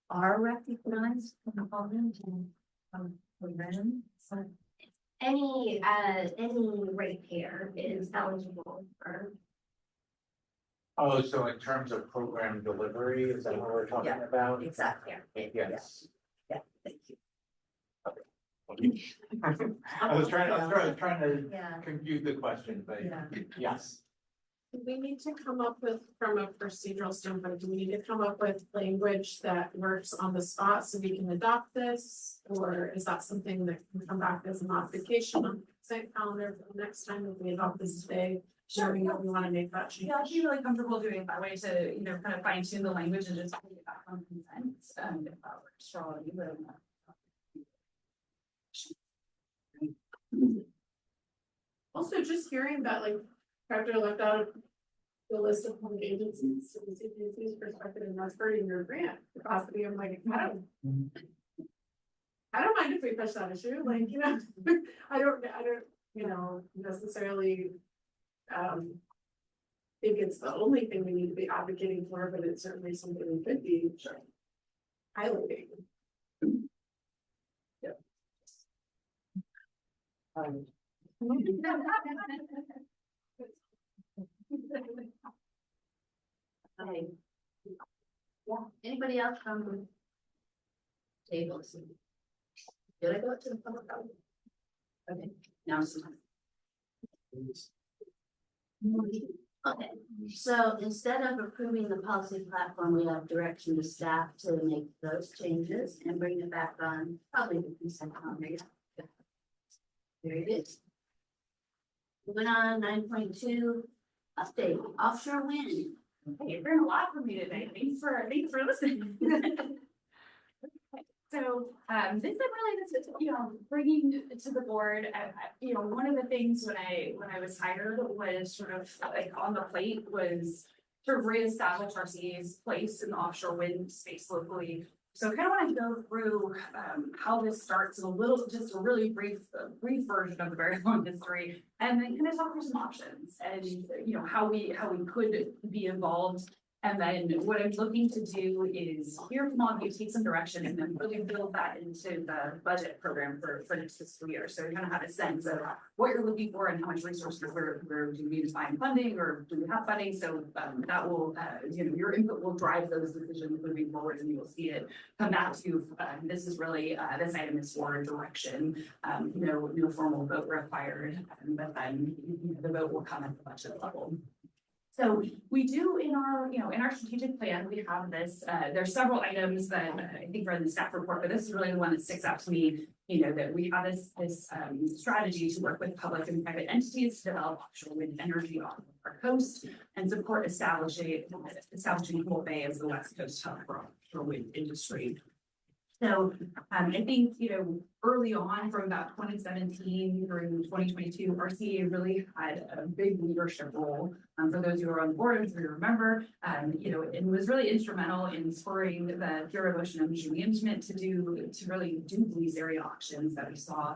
Speaker 7: are recognized component for them. So
Speaker 6: any ratepayer is eligible for.
Speaker 9: Oh, so in terms of program delivery, is that what we're talking about?
Speaker 7: Exactly.
Speaker 9: Yes.
Speaker 7: Yeah, thank you.
Speaker 9: I was trying to compute the question, but yes.
Speaker 4: Do we need to come up with, from a procedural standpoint, do we need to come up with language that works on the spot so we can adopt this? Or is that something that can come back as a modification on the consent calendar for the next time if we adopt this today? Showing that we want to make that change.
Speaker 3: Yeah, I'd be really comfortable doing it that way to, kind of fine tune the language and just put it back on consent. If that works for all of you,
Speaker 4: Also, just hearing that, like, Dr. left out the list of public agencies, and CPC's perspective, and that's hurting your grant capacity. I'm like, I don't mind if we push that issue, like, you know, I don't, you know, necessarily, think it's the only thing we need to be advocating for, but it's certainly something we could be highlighting. Yep.
Speaker 1: Okay. Yeah, anybody else from the tables? Did I go to the public comment? Okay, now it's time. Okay, so instead of approving the policy platform, we have direction to staff to make those changes and bring it back on, probably the consent calendar. There it is. Moving on, 9.2, update, offshore wind.
Speaker 3: Hey, you've learned a lot from me today. Thanks for listening. So, this is really just, you know, bringing to the board, you know, one of the things when I was hired was sort of like on the plate was to reestablish RCA's place in the offshore wind space locally. So I kind of want to go through how this starts in just a really brief version of the very long history, and then kind of talk through some options and, you know, how we could be involved. And then what I'm looking to do is hear from all of you, take some direction, and then really build that into the budget program for next fiscal year. So we kind of have a sense of what you're looking for and how much resources we're do we need to find funding, or do we have funding? So that will, you know, your input will drive those decisions moving forward, and you will see it come back to, this is really, this item is for direction, no formal vote required, but then, you know, the vote will come at the budget level. So we do in our strategic plan, we have this, there's several items that I think are in the staff report, but this is really the one that sticks out to me, you know, that we have this strategy to work with public and private entities to develop offshore wind energy off our coast and support establishing Cold Bay as the West Coast hub for offshore wind industry. So I think, you know, early on from about 2017 through 2022, RCA really had a big leadership role. For those who are on the board, if you remember, you know, it was really instrumental in spurring the Bureau of Ocean Energy Management to really do these area auctions that we saw.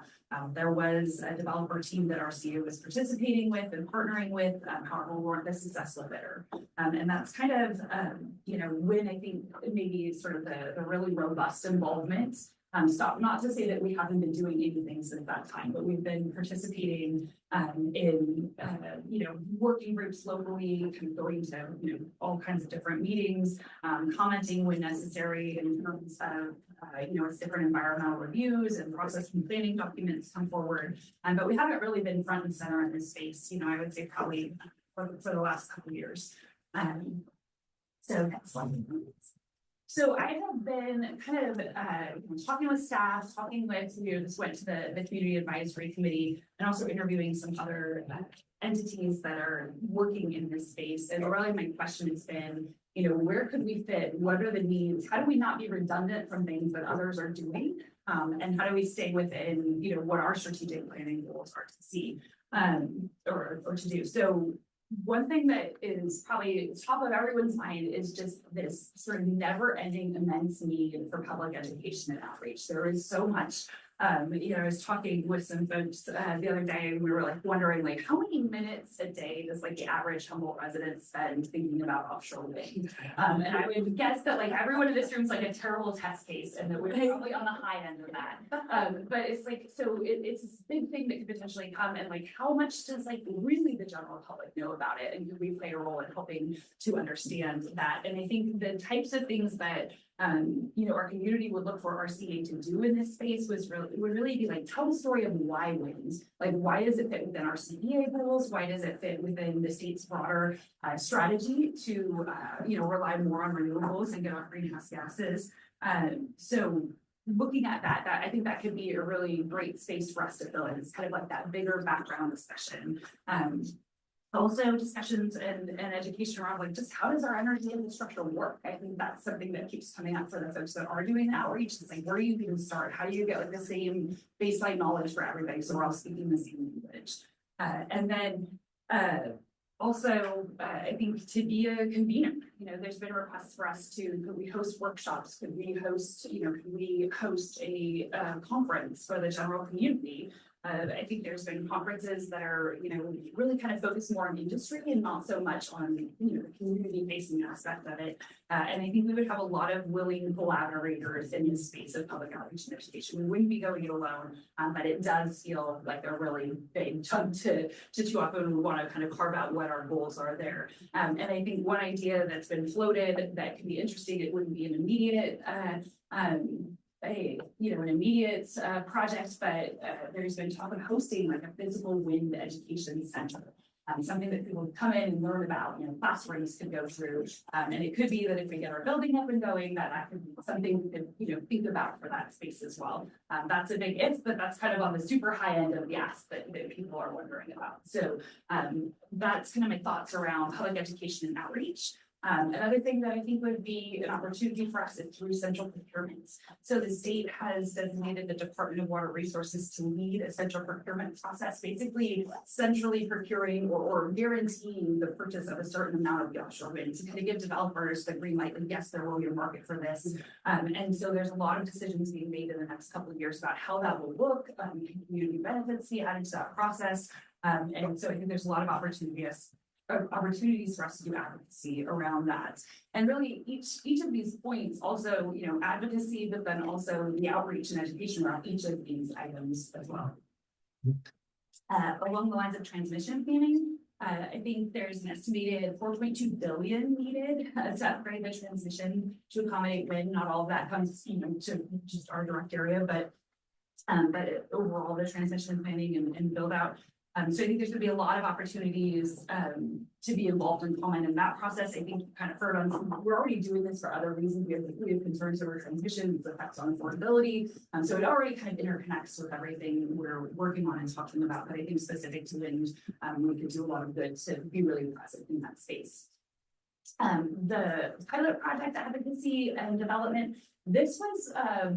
Speaker 3: There was a developer team that RCA was participating with and partnering with, however, we weren't the successful bidder. And that's kind of, you know, when I think maybe sort of the really robust involvement stop. Not to say that we haven't been doing anything since that time, but we've been participating in, you know, working groups locally, kind of going to, you know, all kinds of different meetings, commenting when necessary in terms of, you know, it's different environmental reviews and process and planning documents come forward. But we haven't really been front and center in this space, you know, I would say probably for the last couple of years. So next slide. So I have been kind of talking with staff, talking with, you know, this went to the community advisory committee, and also interviewing some other entities that are working in this space. And really my question has been, you know, where could we fit? What are the needs? How do we not be redundant from things that others are doing? And how do we stay within, you know, what our strategic planning goals are to see or to do? So one thing that is probably top of everyone's mind is just this sort of never-ending immense need for public education and outreach. There is so much. You know, I was talking with some folks the other day, and we were like wondering, like, how many minutes a day does like the average Humboldt resident spend thinking about offshore wind? And I would guess that like everyone in this room is like a terrible test case, and that we're probably on the high end of that. But it's like, so it's this big thing that could potentially come, and like, how much does like really the general public know about it, and can we play a role in helping to understand that? And I think the types of things that you know, our community would look for RCA to do in this space would really be like, tell the story of why wind. Like, why does it fit within our CEA goals? Why does it fit within the state's broader strategy to, you know, rely more on renewables and get off greenhouse gases? So looking at that, I think that could be a really great space for us to fill in. It's kind of like that bigger background discussion. Also discussions and education around like just how does our energy infrastructure work? I think that's something that keeps coming up for the folks that are doing the outreach. It's like, where do you even start? How do you get like the same baseline knowledge for everybody so we're all speaking the same language? And then Also, I think to be a convener, there's been requests for us to, could we host workshops? Could we host a conference for the general community? I think there's been conferences that are, really kind of focused more on industry and not so much on, the community facing aspect of it. And I think we would have a lot of willing collaborators in this space of public outreach and education. We wouldn't be going it alone, but it does feel like a really big chunk to chew up, and we want to kind of carve out what our goals are there. And I think one idea that's been floated that can be interesting, it wouldn't be an immediate an immediate project, but there's been talk of hosting like a physical wind education center. Something that people come in and learn about, class rooms could go through. And it could be that if we get our building up and going, that could be something we could, think about for that space as well. That's a big if, but that's kind of on the super high end of the ask that people are wondering about. So that's kind of my thoughts around public education and outreach. Another thing that I think would be an opportunity for us is through central procurements. So the state has designated the Department of Water Resources to lead a central procurement process, basically centrally procuring or guaranteeing the purchase of a certain amount of the offshore wind to kind of give developers the green light and yes, there will be a market for this. And so there's a lot of decisions being made in the next couple of years about how that will look, can community benefits be added to that process. And so I think there's a lot of opportunities for us to do advocacy around that. And really each of these points also, advocacy, but then also the outreach and education around each of these items as well. Along the lines of transmission planning, I think there's an estimated 4.2 billion needed to upgrade the transmission to accommodate wind. Not all of that comes, to just our direct area, but overall the transmission planning and build out. So I think there's going to be a lot of opportunities to be involved and comment in that process. I think you kind of heard on, we're already doing this for other reasons. We have concerns over transmission, its effects on affordability. So it already kind of interconnects with everything we're working on and talking about. But I think specific to wind, we could do a lot of good to be really present in that space. The pilot project advocacy and development. This was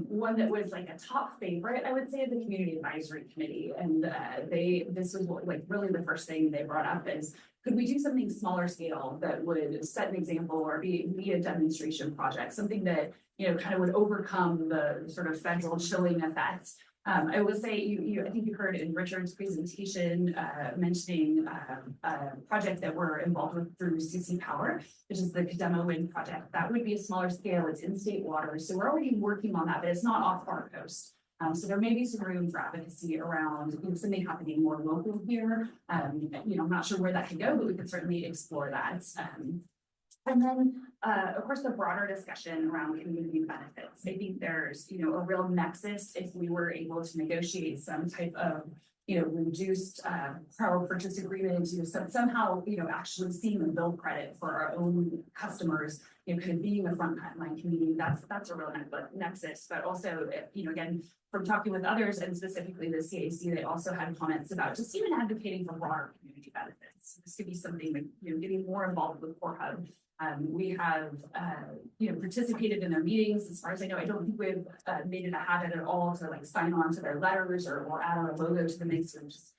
Speaker 3: one that was like a top favorite, I would say, of the community advisory committee. And this was really the first thing they brought up is, could we do something smaller scale that would set an example or be a demonstration project, something that, kind of would overcome the sort of federal chilling effects. I will say, I think you heard in Richard's presentation mentioning a project that we're involved with through CC Power, which is the Kadema Wind project. That would be a smaller scale. It's in state waters, so we're already working on that, but it's not off our coast. So there may be some room for advocacy around something happening more local here. I'm not sure where that could go, but we could certainly explore that. And then, of course, the broader discussion around community benefits. I think there's, a real nexus if we were able to negotiate some type of, reduced power purchase agreement, somehow, actually seeing the bill credit for our own customers, kind of being a frontline community. That's a real nexus. But also, again, from talking with others and specifically the CAC, they also had comments about just even advocating for broader community benefits. This could be something that, getting more involved with Core Hub. We have, participated in their meetings. As far as I know, I don't think we've made it a habit at all to sign on to their letters or add our logo to the mix. We've just,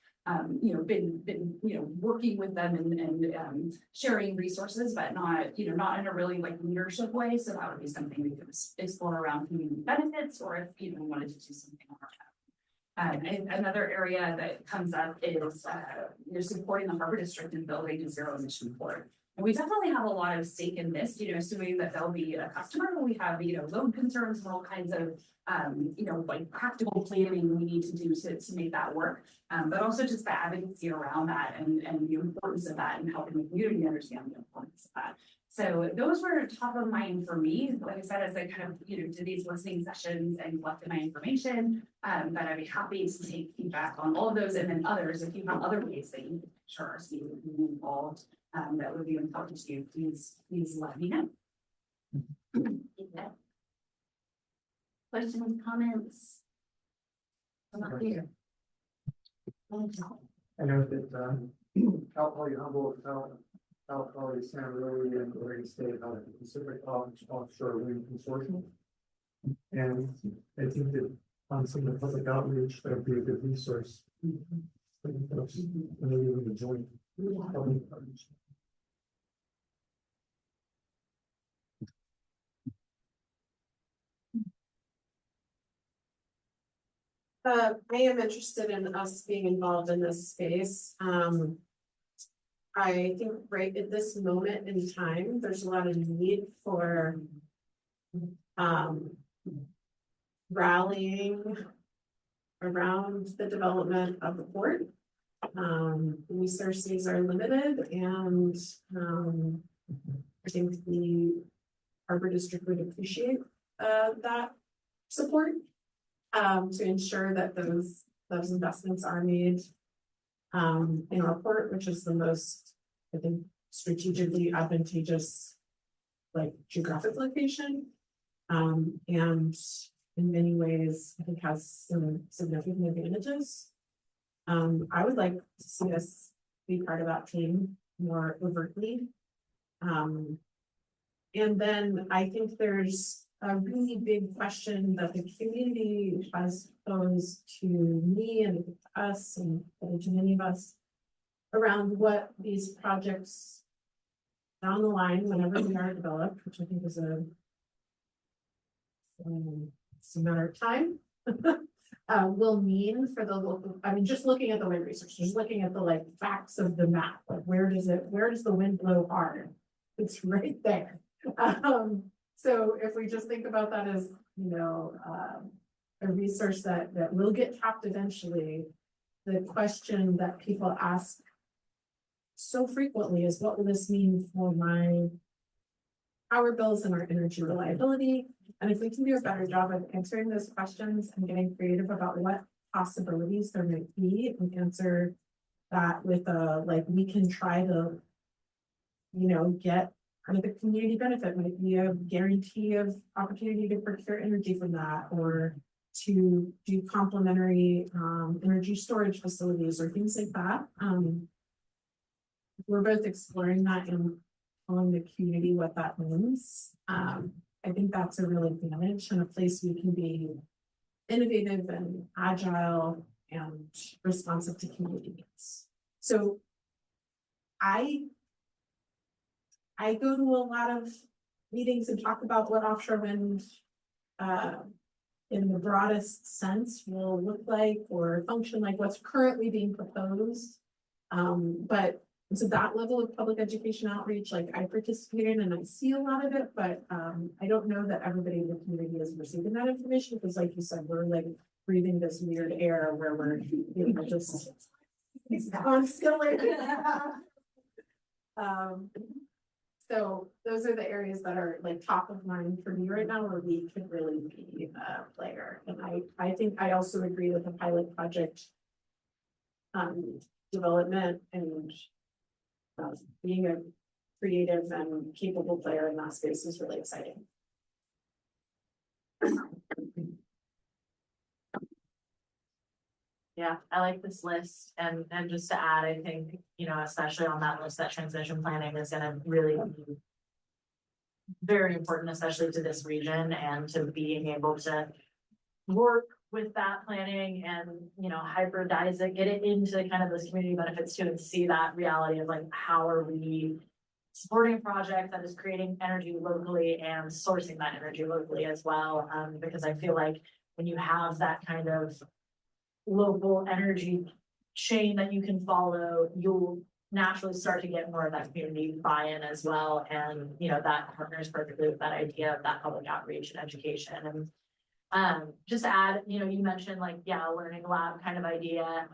Speaker 3: been working with them and sharing resources, but not in a really leadership way. So that would be something we could explore around community benefits, or if we wanted to do something on our own. And another area that comes up is supporting the Harbor District in building a zero emission port. And we definitely have a lot of stake in this, assuming that they'll be a customer. We have, load concerns and all kinds of, practical planning we need to do to make that work. But also just the advocacy around that and the importance of that and helping the community understand the importance of that. So those were top of mind for me. Like I said, as I kind of, did these listening sessions and collected my information, but I'd be happy to take feedback on all of those and then others. If you have other ways that you can be involved, that would be important to you, please let me know.
Speaker 1: Questions, comments? I'm not here.
Speaker 12: I know that Cal Poly Humboldt, Cal Poly San Luis, and Oregon State have the Pacific Offshore Wind Consortium. And I think that on some of the public outreach, that would be a good resource. Maybe we could join.
Speaker 4: I am interested in us being involved in this space. I think right at this moment in time, there's a lot of need for rallying around the development of the port. Resources are limited and I think the Harbor District would appreciate that support to ensure that those investments are made in our port, which is the most, I think, strategically advantageous like geographic location. And in many ways, I think has some significant advantages. I would like to see us be part of that team more overtly. And then I think there's a really big question that the community has posed to me and to us and to many of us around what these projects down the line, whenever they are developed, which I think is it's a matter of time, will mean for the local. I mean, just looking at the wind research, just looking at the like facts of the map, like where does the wind blow hard? It's right there. So if we just think about that as, you know, a resource that will get tapped eventually, the question that people ask so frequently is, what will this mean for my power bills and our energy reliability? And if we can do a better job of answering those questions and getting creative about what possibilities there might be and answer that with like, we can try to, you know, get kind of the community benefit, might be a guarantee of opportunity to procure energy from that, or to do complementary energy storage facilities or things like that. We're both exploring that and telling the community what that means. I think that's a real advantage and a place we can be innovative and agile and responsive to community needs. So I go to a lot of meetings and talk about what offshore wind in the broadest sense will look like or function like, what's currently being proposed. But so that level of public education outreach, like I participate in and I see a lot of it, but I don't know that everybody in the community is receiving that information because, like you said, we're like breathing this weird air where we're, you know, just constantly. So those are the areas that are like top of mind for me right now, where we could really be a player. And I think I also agree with the pilot project development and being a creative and capable player in that space is really exciting.
Speaker 5: Yeah, I like this list, and just to add, I think, you know, especially on that list, that transition planning is gonna really be very important, especially to this region, and to being able to work with that planning and, you know, hybridize it, get it into kind of those community benefits too, and see that reality of like, how are we supporting a project that is creating energy locally and sourcing that energy locally as well, because I feel like when you have that kind of local energy chain that you can follow, you'll naturally start to get more of that community buy-in as well. And, you know, that partners perfectly with that idea of that public outreach and education. And just to add, you know, you mentioned like, yeah, a learning lab kind of idea.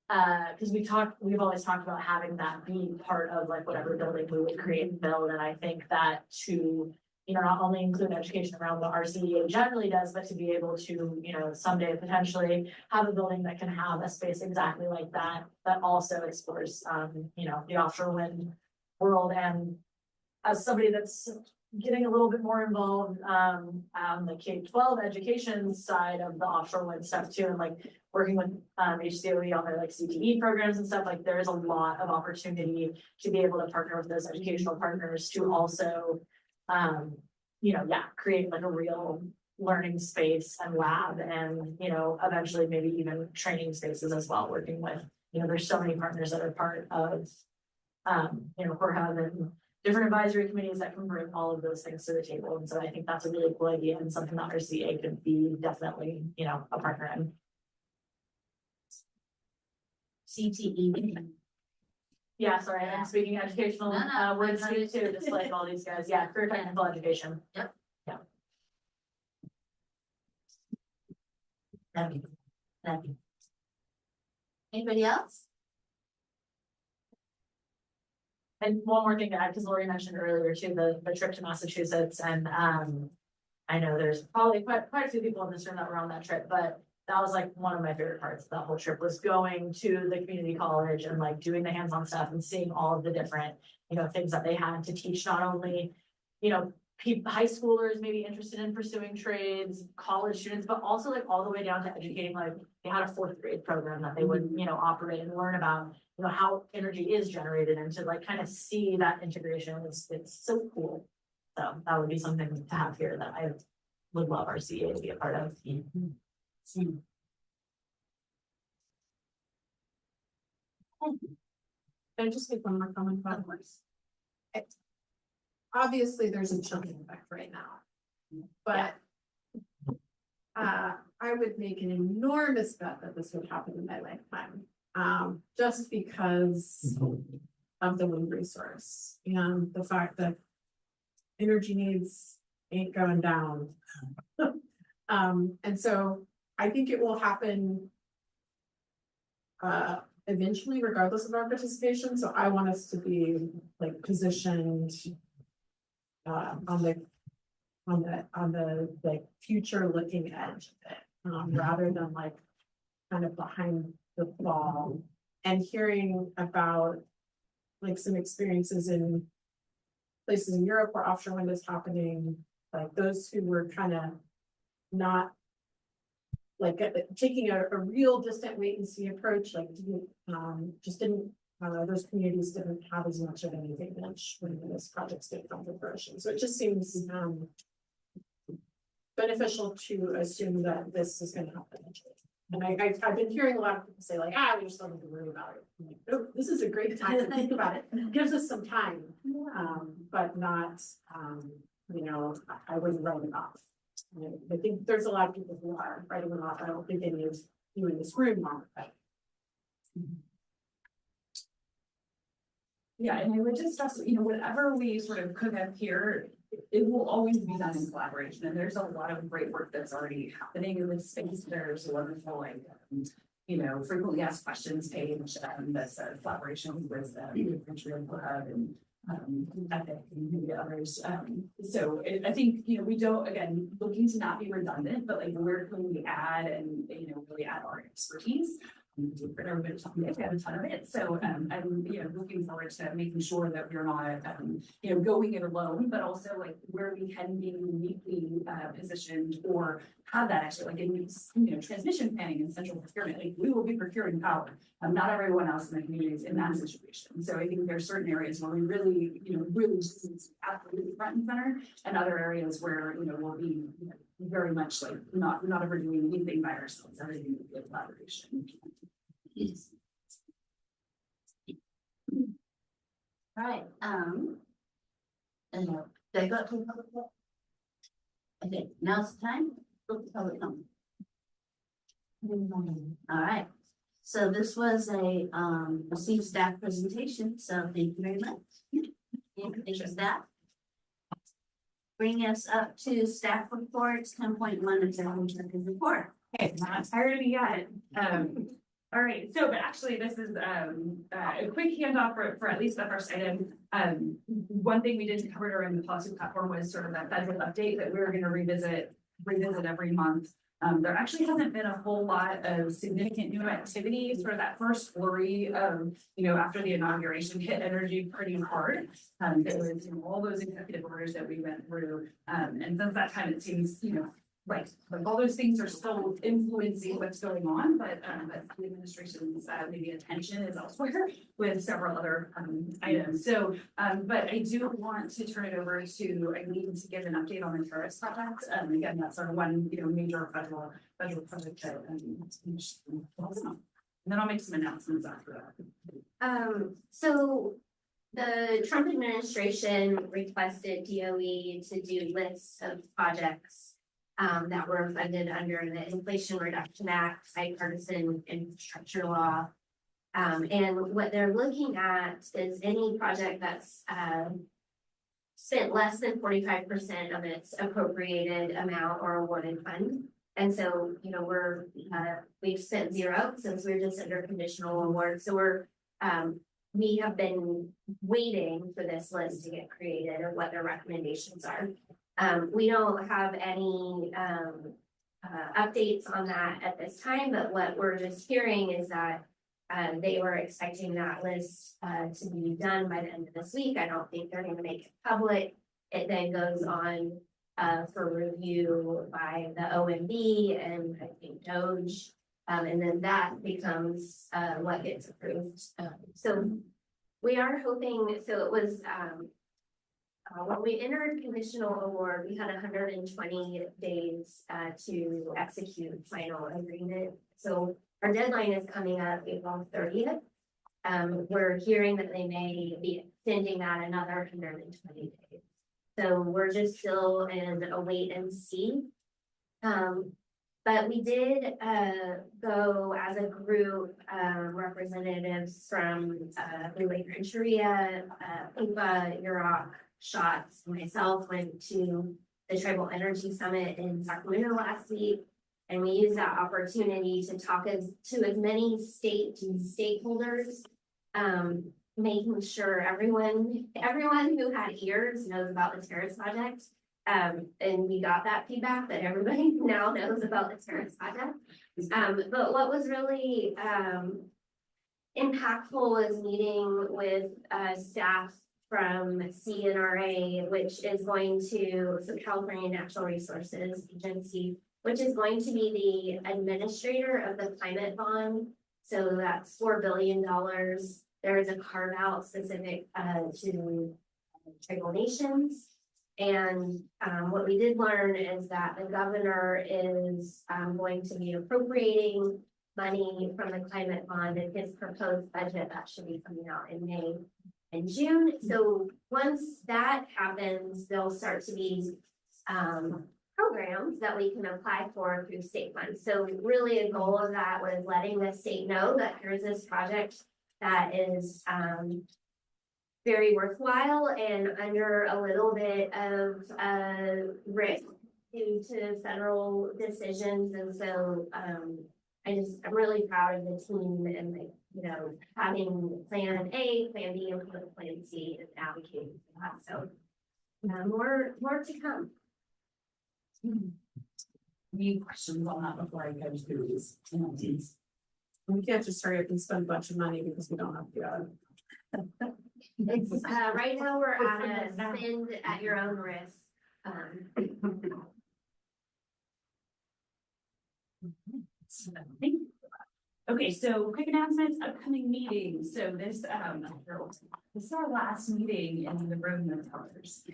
Speaker 5: Because we've always talked about having that be part of like whatever building we would create and build. And I think that to, you know, not only include education around what RCEA generally does, but to be able to, you know, someday potentially have a building that can have a space exactly like that, that also explores, you know, the offshore wind world. And as somebody that's getting a little bit more involved on the K-12 education side of the offshore wind stuff too, and like working with HCOE on their like CTE programs and stuff, like there's a lot of opportunity to be able to partner with those educational partners to also you know, yeah, create like a real learning space and lab and, you know, eventually maybe even training spaces as well, working with, you know, there's so many partners that are part of, you know, Corhub and different advisory committees that can bring all of those things to the table. And so I think that's a really cool idea and something that our CA could be definitely, you know, a partner in.
Speaker 1: CTE.
Speaker 5: Yeah, sorry, I'm speaking educational, words
Speaker 1: no.
Speaker 5: too, just like all these guys, yeah, career technical education.
Speaker 1: That'd be. Anybody else?
Speaker 5: And one more thing to add, because Lori mentioned earlier too, the trip to Massachusetts and, I know there's probably quite a few people in this room that were on that trip, but that was like one of my favorite parts of that whole trip was going to the community college and like doing the hands-on stuff and seeing all of the different, you know, things that they had to teach, not only, you know, high schoolers maybe interested in pursuing trades, college students, but also like all the way down to educating, like they had a 4th grade program that they would, you know, operate and learn about, you know, how energy is generated and to like kind of see that integration. It's so cool. So that would be something to have here that I would love our CA to be a part of.
Speaker 4: Can I just make one more comment about this? Obviously, there's a chilling effect right now, but I would make an enormous bet that this would happen in my lifetime, just because of the wind resource and the fact that energy needs ain't going down. And so I think it will happen eventually, regardless of our participation. So I want us to be like positioned on the like future looking edge of it, rather than like kind of behind the ball. And hearing about like some experiences in places in Europe where offshore wind is happening, like those who were kind of not like taking a real distant wait and see approach, like didn't those communities didn't have as much of an advantage when this project's did come to fruition. So it just seems beneficial to assume that this is going to happen. And I've been hearing a lot of people say like, we just don't have to worry about it. I'm like, oh, this is a great time to think about it. It gives us some time, but not, you know, I wouldn't write it off. I think there's a lot of people who are writing it off. I don't think any of you in this room are. But...
Speaker 3: Yeah, and I would just stress, you know, whatever we sort of cook up here, it will always be done in collaboration. And there's a lot of great work that's already happening in this space. There's a wonderful, like, you know, frequently asked questions page that's a collaboration with the Country Club and Epic and maybe others. So I think, you know, we don't, again, looking to not be redundant, but like where can we add and, you know, really add our expertise. For everybody to talk about, we have a ton of it. So I'm, you know, looking forward to making sure that we're not, you know, going it alone, but also like where we can be uniquely positioned or have that extra, like in, you know, transmission planning and central procurement. Like we will be procuring power. Not everyone else in the community is in that situation. So I think there's certain areas where we really, you know, really absolutely front and center, and other areas where, you know, we'll be, you know, very much like not ever doing anything by ourselves. Everything will be a collaboration.
Speaker 1: All right, did I go to the public? Okay, now's the time. Go to public comment. All right, so this was a received staff presentation, so thank you very much. Thank you, staff. Bring us up to staff reports, 10.1 executive report.
Speaker 3: Okay, not tired of me yet. All right, so but actually this is a quick handoff for at least the first item. One thing we didn't cover during the policy platform was sort of that federal update that we were going to revisit every month. There actually hasn't been a whole lot of significant new activity. Sort of that first flurry of, you know, after the inauguration hit energy pretty hard. There was, you know, all those executive orders that we went through. And since that time, it seems, you know, Right, like all those things are still influencing what's going on, but the administration's maybe attention is elsewhere with several other items. So, but I do want to turn it over to Eileen to give an update on the terrace project. Again, that's our one, major federal project that and then I'll make some announcements after that.
Speaker 6: So the Trump administration requested DOE to do lists of projects that were funded under the Inflation Reduction Act, bipartisan infrastructure law. And what they're looking at is any project that's spent less than 45% of its appropriated amount or awarded fund. And so, we've spent zero since we're just under conditional award. So we have been waiting for this list to get created of what their recommendations are. We don't have any updates on that at this time, but what we're just hearing is that they were expecting that list to be done by the end of this week. I don't think they're going to make it public. It then goes on for review by the OMB and I think DOGE, and then that becomes what gets approved. So we are hoping, so it was when we entered conditional award, we had 120 days to execute final agreement. So our deadline is coming up April 30th. We're hearing that they may be extending that another 120 days. So we're just still in a wait and see. But we did go as a group, representatives from Blue Lake Rancheria, PIPA, UROC, SHOTS, myself went to the Tribal Energy Summit in Sacramento last week. And we used that opportunity to talk to as many state stakeholders, making sure everyone who had ears knows about the terrace project. And we got that feedback that everybody now knows about the terrace project. But what was really impactful was meeting with staff from CNRA, which is going to, so California Natural Resources Agency, which is going to be the administrator of the climate bond. So that's $4 billion. There is a carve out specific to tribal nations. And what we did learn is that the governor is going to be appropriating money from the climate bond in his proposed budget that should be coming out in May and June. So once that happens, there'll start to be programs that we can apply for through state funds. So really a goal of that was letting the state know that here's this project that is very worthwhile and under a little bit of risk due to federal decisions. And so I'm really proud of the team and having plan A, plan B, and plan C and advocating for that. So more to come.
Speaker 3: Any questions on that before I go to these?
Speaker 4: We can't just hurry up and spend a bunch of money because we don't have to.
Speaker 6: It's right now we're at a spend at your own risk.
Speaker 3: Okay, so quick announcements, upcoming meetings. So this is our last meeting in the room of colors.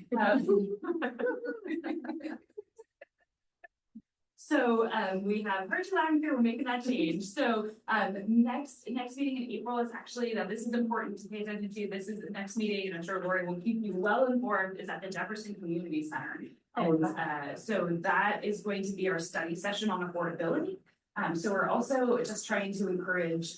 Speaker 3: So we have virtual anchor, we're making that change. So next meeting in April is actually, this is important to pay attention to. This is the next meeting, and I'm sure Lori will keep you well informed, is at the Jefferson Community Center. And so that is going to be our study session on affordability. So we're also just trying to encourage,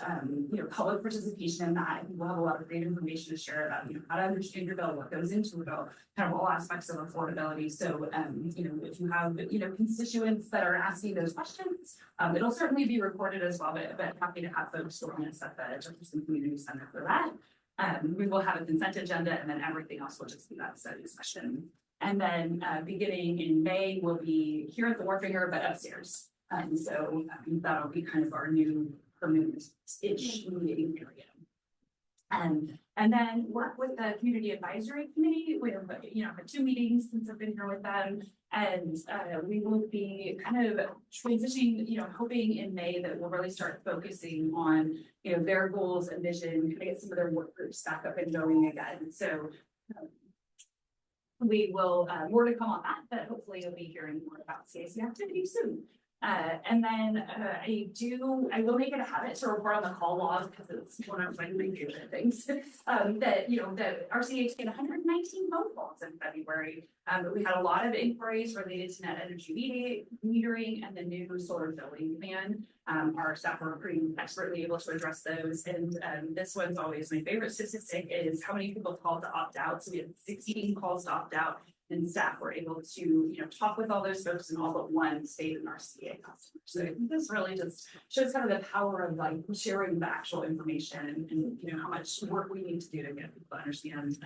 Speaker 3: public participation in that. We'll have a lot of great information to share about, how to understand your bill, what goes into a bill, kind of all aspects of affordability. So, if you have, constituents that are asking those questions, it'll certainly be recorded as well, but happy to have folks join us at the Jefferson Community Center for that. We will have a consent agenda, and then everything else will just be that study session. And then beginning in May, we'll be here at the Warfinger, but upstairs. So that'll be kind of our new permanent-ish meeting area. And then work with the community advisory committee. We have, had 2 meetings since I've been here with them. And we will be kind of transitioning, hoping in May that we'll really start focusing on, their goals and vision, kind of get some of their work groups back up and going again. So we will, more to come on that, but hopefully you'll be hearing more about CAC activity soon. And then I will make it a habit to report on the call log because it's one of my favorite things. That RCH get 119 phone calls in February. We had a lot of inquiries related to net energy metering and the new solar billing plan. Our staff were pretty expertly able to address those. And this one's always my favorite statistic is how many people called to opt out. So we had 16 calls to opt out. And staff were able to, talk with all those folks and all but one stayed in our CA customer. So I think this really just shows kind of the power of like sharing the actual information and how much work we need to do to get people to understand,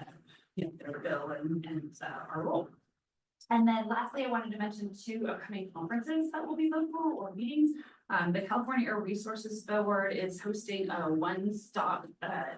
Speaker 3: their bill and our role. And then lastly, I wanted to mention 2 upcoming conferences that will be local or meetings. The California Air Resources Board is hosting a one-stop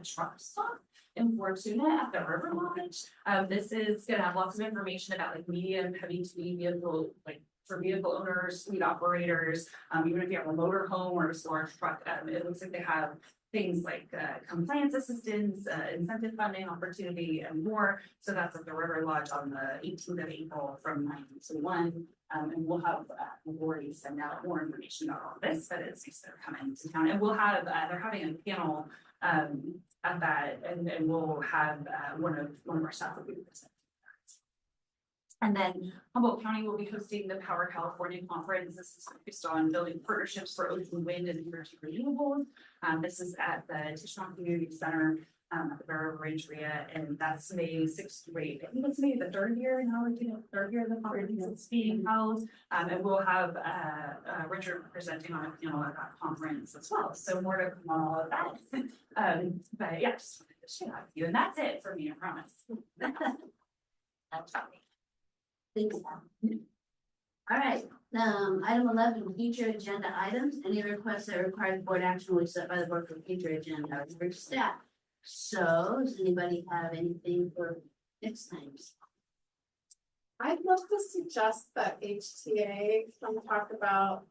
Speaker 3: truck stop in Fortuna at the River Lodge. This is gonna have lots of information about like medium, heavy-duty vehicle, like for vehicle owners, fleet operators, even if you have a motor home or a storage truck, it looks like they have things like compliance assistance, incentive funding opportunity, and more. So that's at the River Lodge on the 18th of April from 9 to 1. And we'll have Lori send out more information about all this, but it's nice they're coming to town. And we'll have, they're having a panel at that, and we'll have one of our staff will be presenting. And then Humboldt County will be hosting the Power California Conference. This is focused on building partnerships for ocean wind and energy renewables. This is at the Tishman Community Center at the Barrow Range area, and that's May 6th to 8th. I think it's maybe the 3rd year now, third year of the conference is being held. And we'll have Richard presenting on a panel at that conference as well. So more to come on all of that. But yeah, just wanted to share that with you. And that's it for me, I promise.
Speaker 1: That's funny. Thanks. All right, item 11, future agenda items. Any requests that require board action will be set by the board for future agenda for staff. So, does anybody have anything for next time?
Speaker 4: I'd love to suggest that HTA can talk about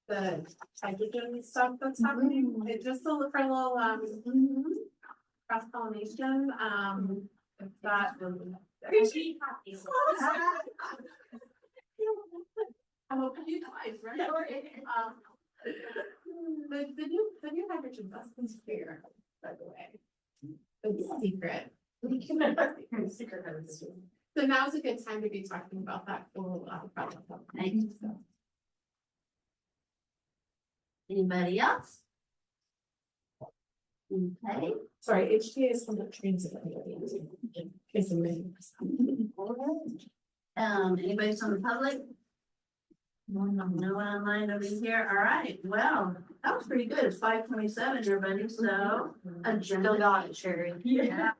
Speaker 4: the hydrogen stuff that's happening. It just for a little cross pollination. If that I'm open to you guys, right? The new hydrogen bus is here, by the way. It's secret. Secret. So now's a good time to be talking about that cool project.
Speaker 1: Thank you. Anybody else? Okay.
Speaker 14: Sorry, HTA is from the transit.
Speaker 1: Anybody from the public? No one online over here. All right. Well, that was pretty good. It's 5:27, everybody. So,
Speaker 2: Still got it, Sherry.
Speaker 1: Yeah.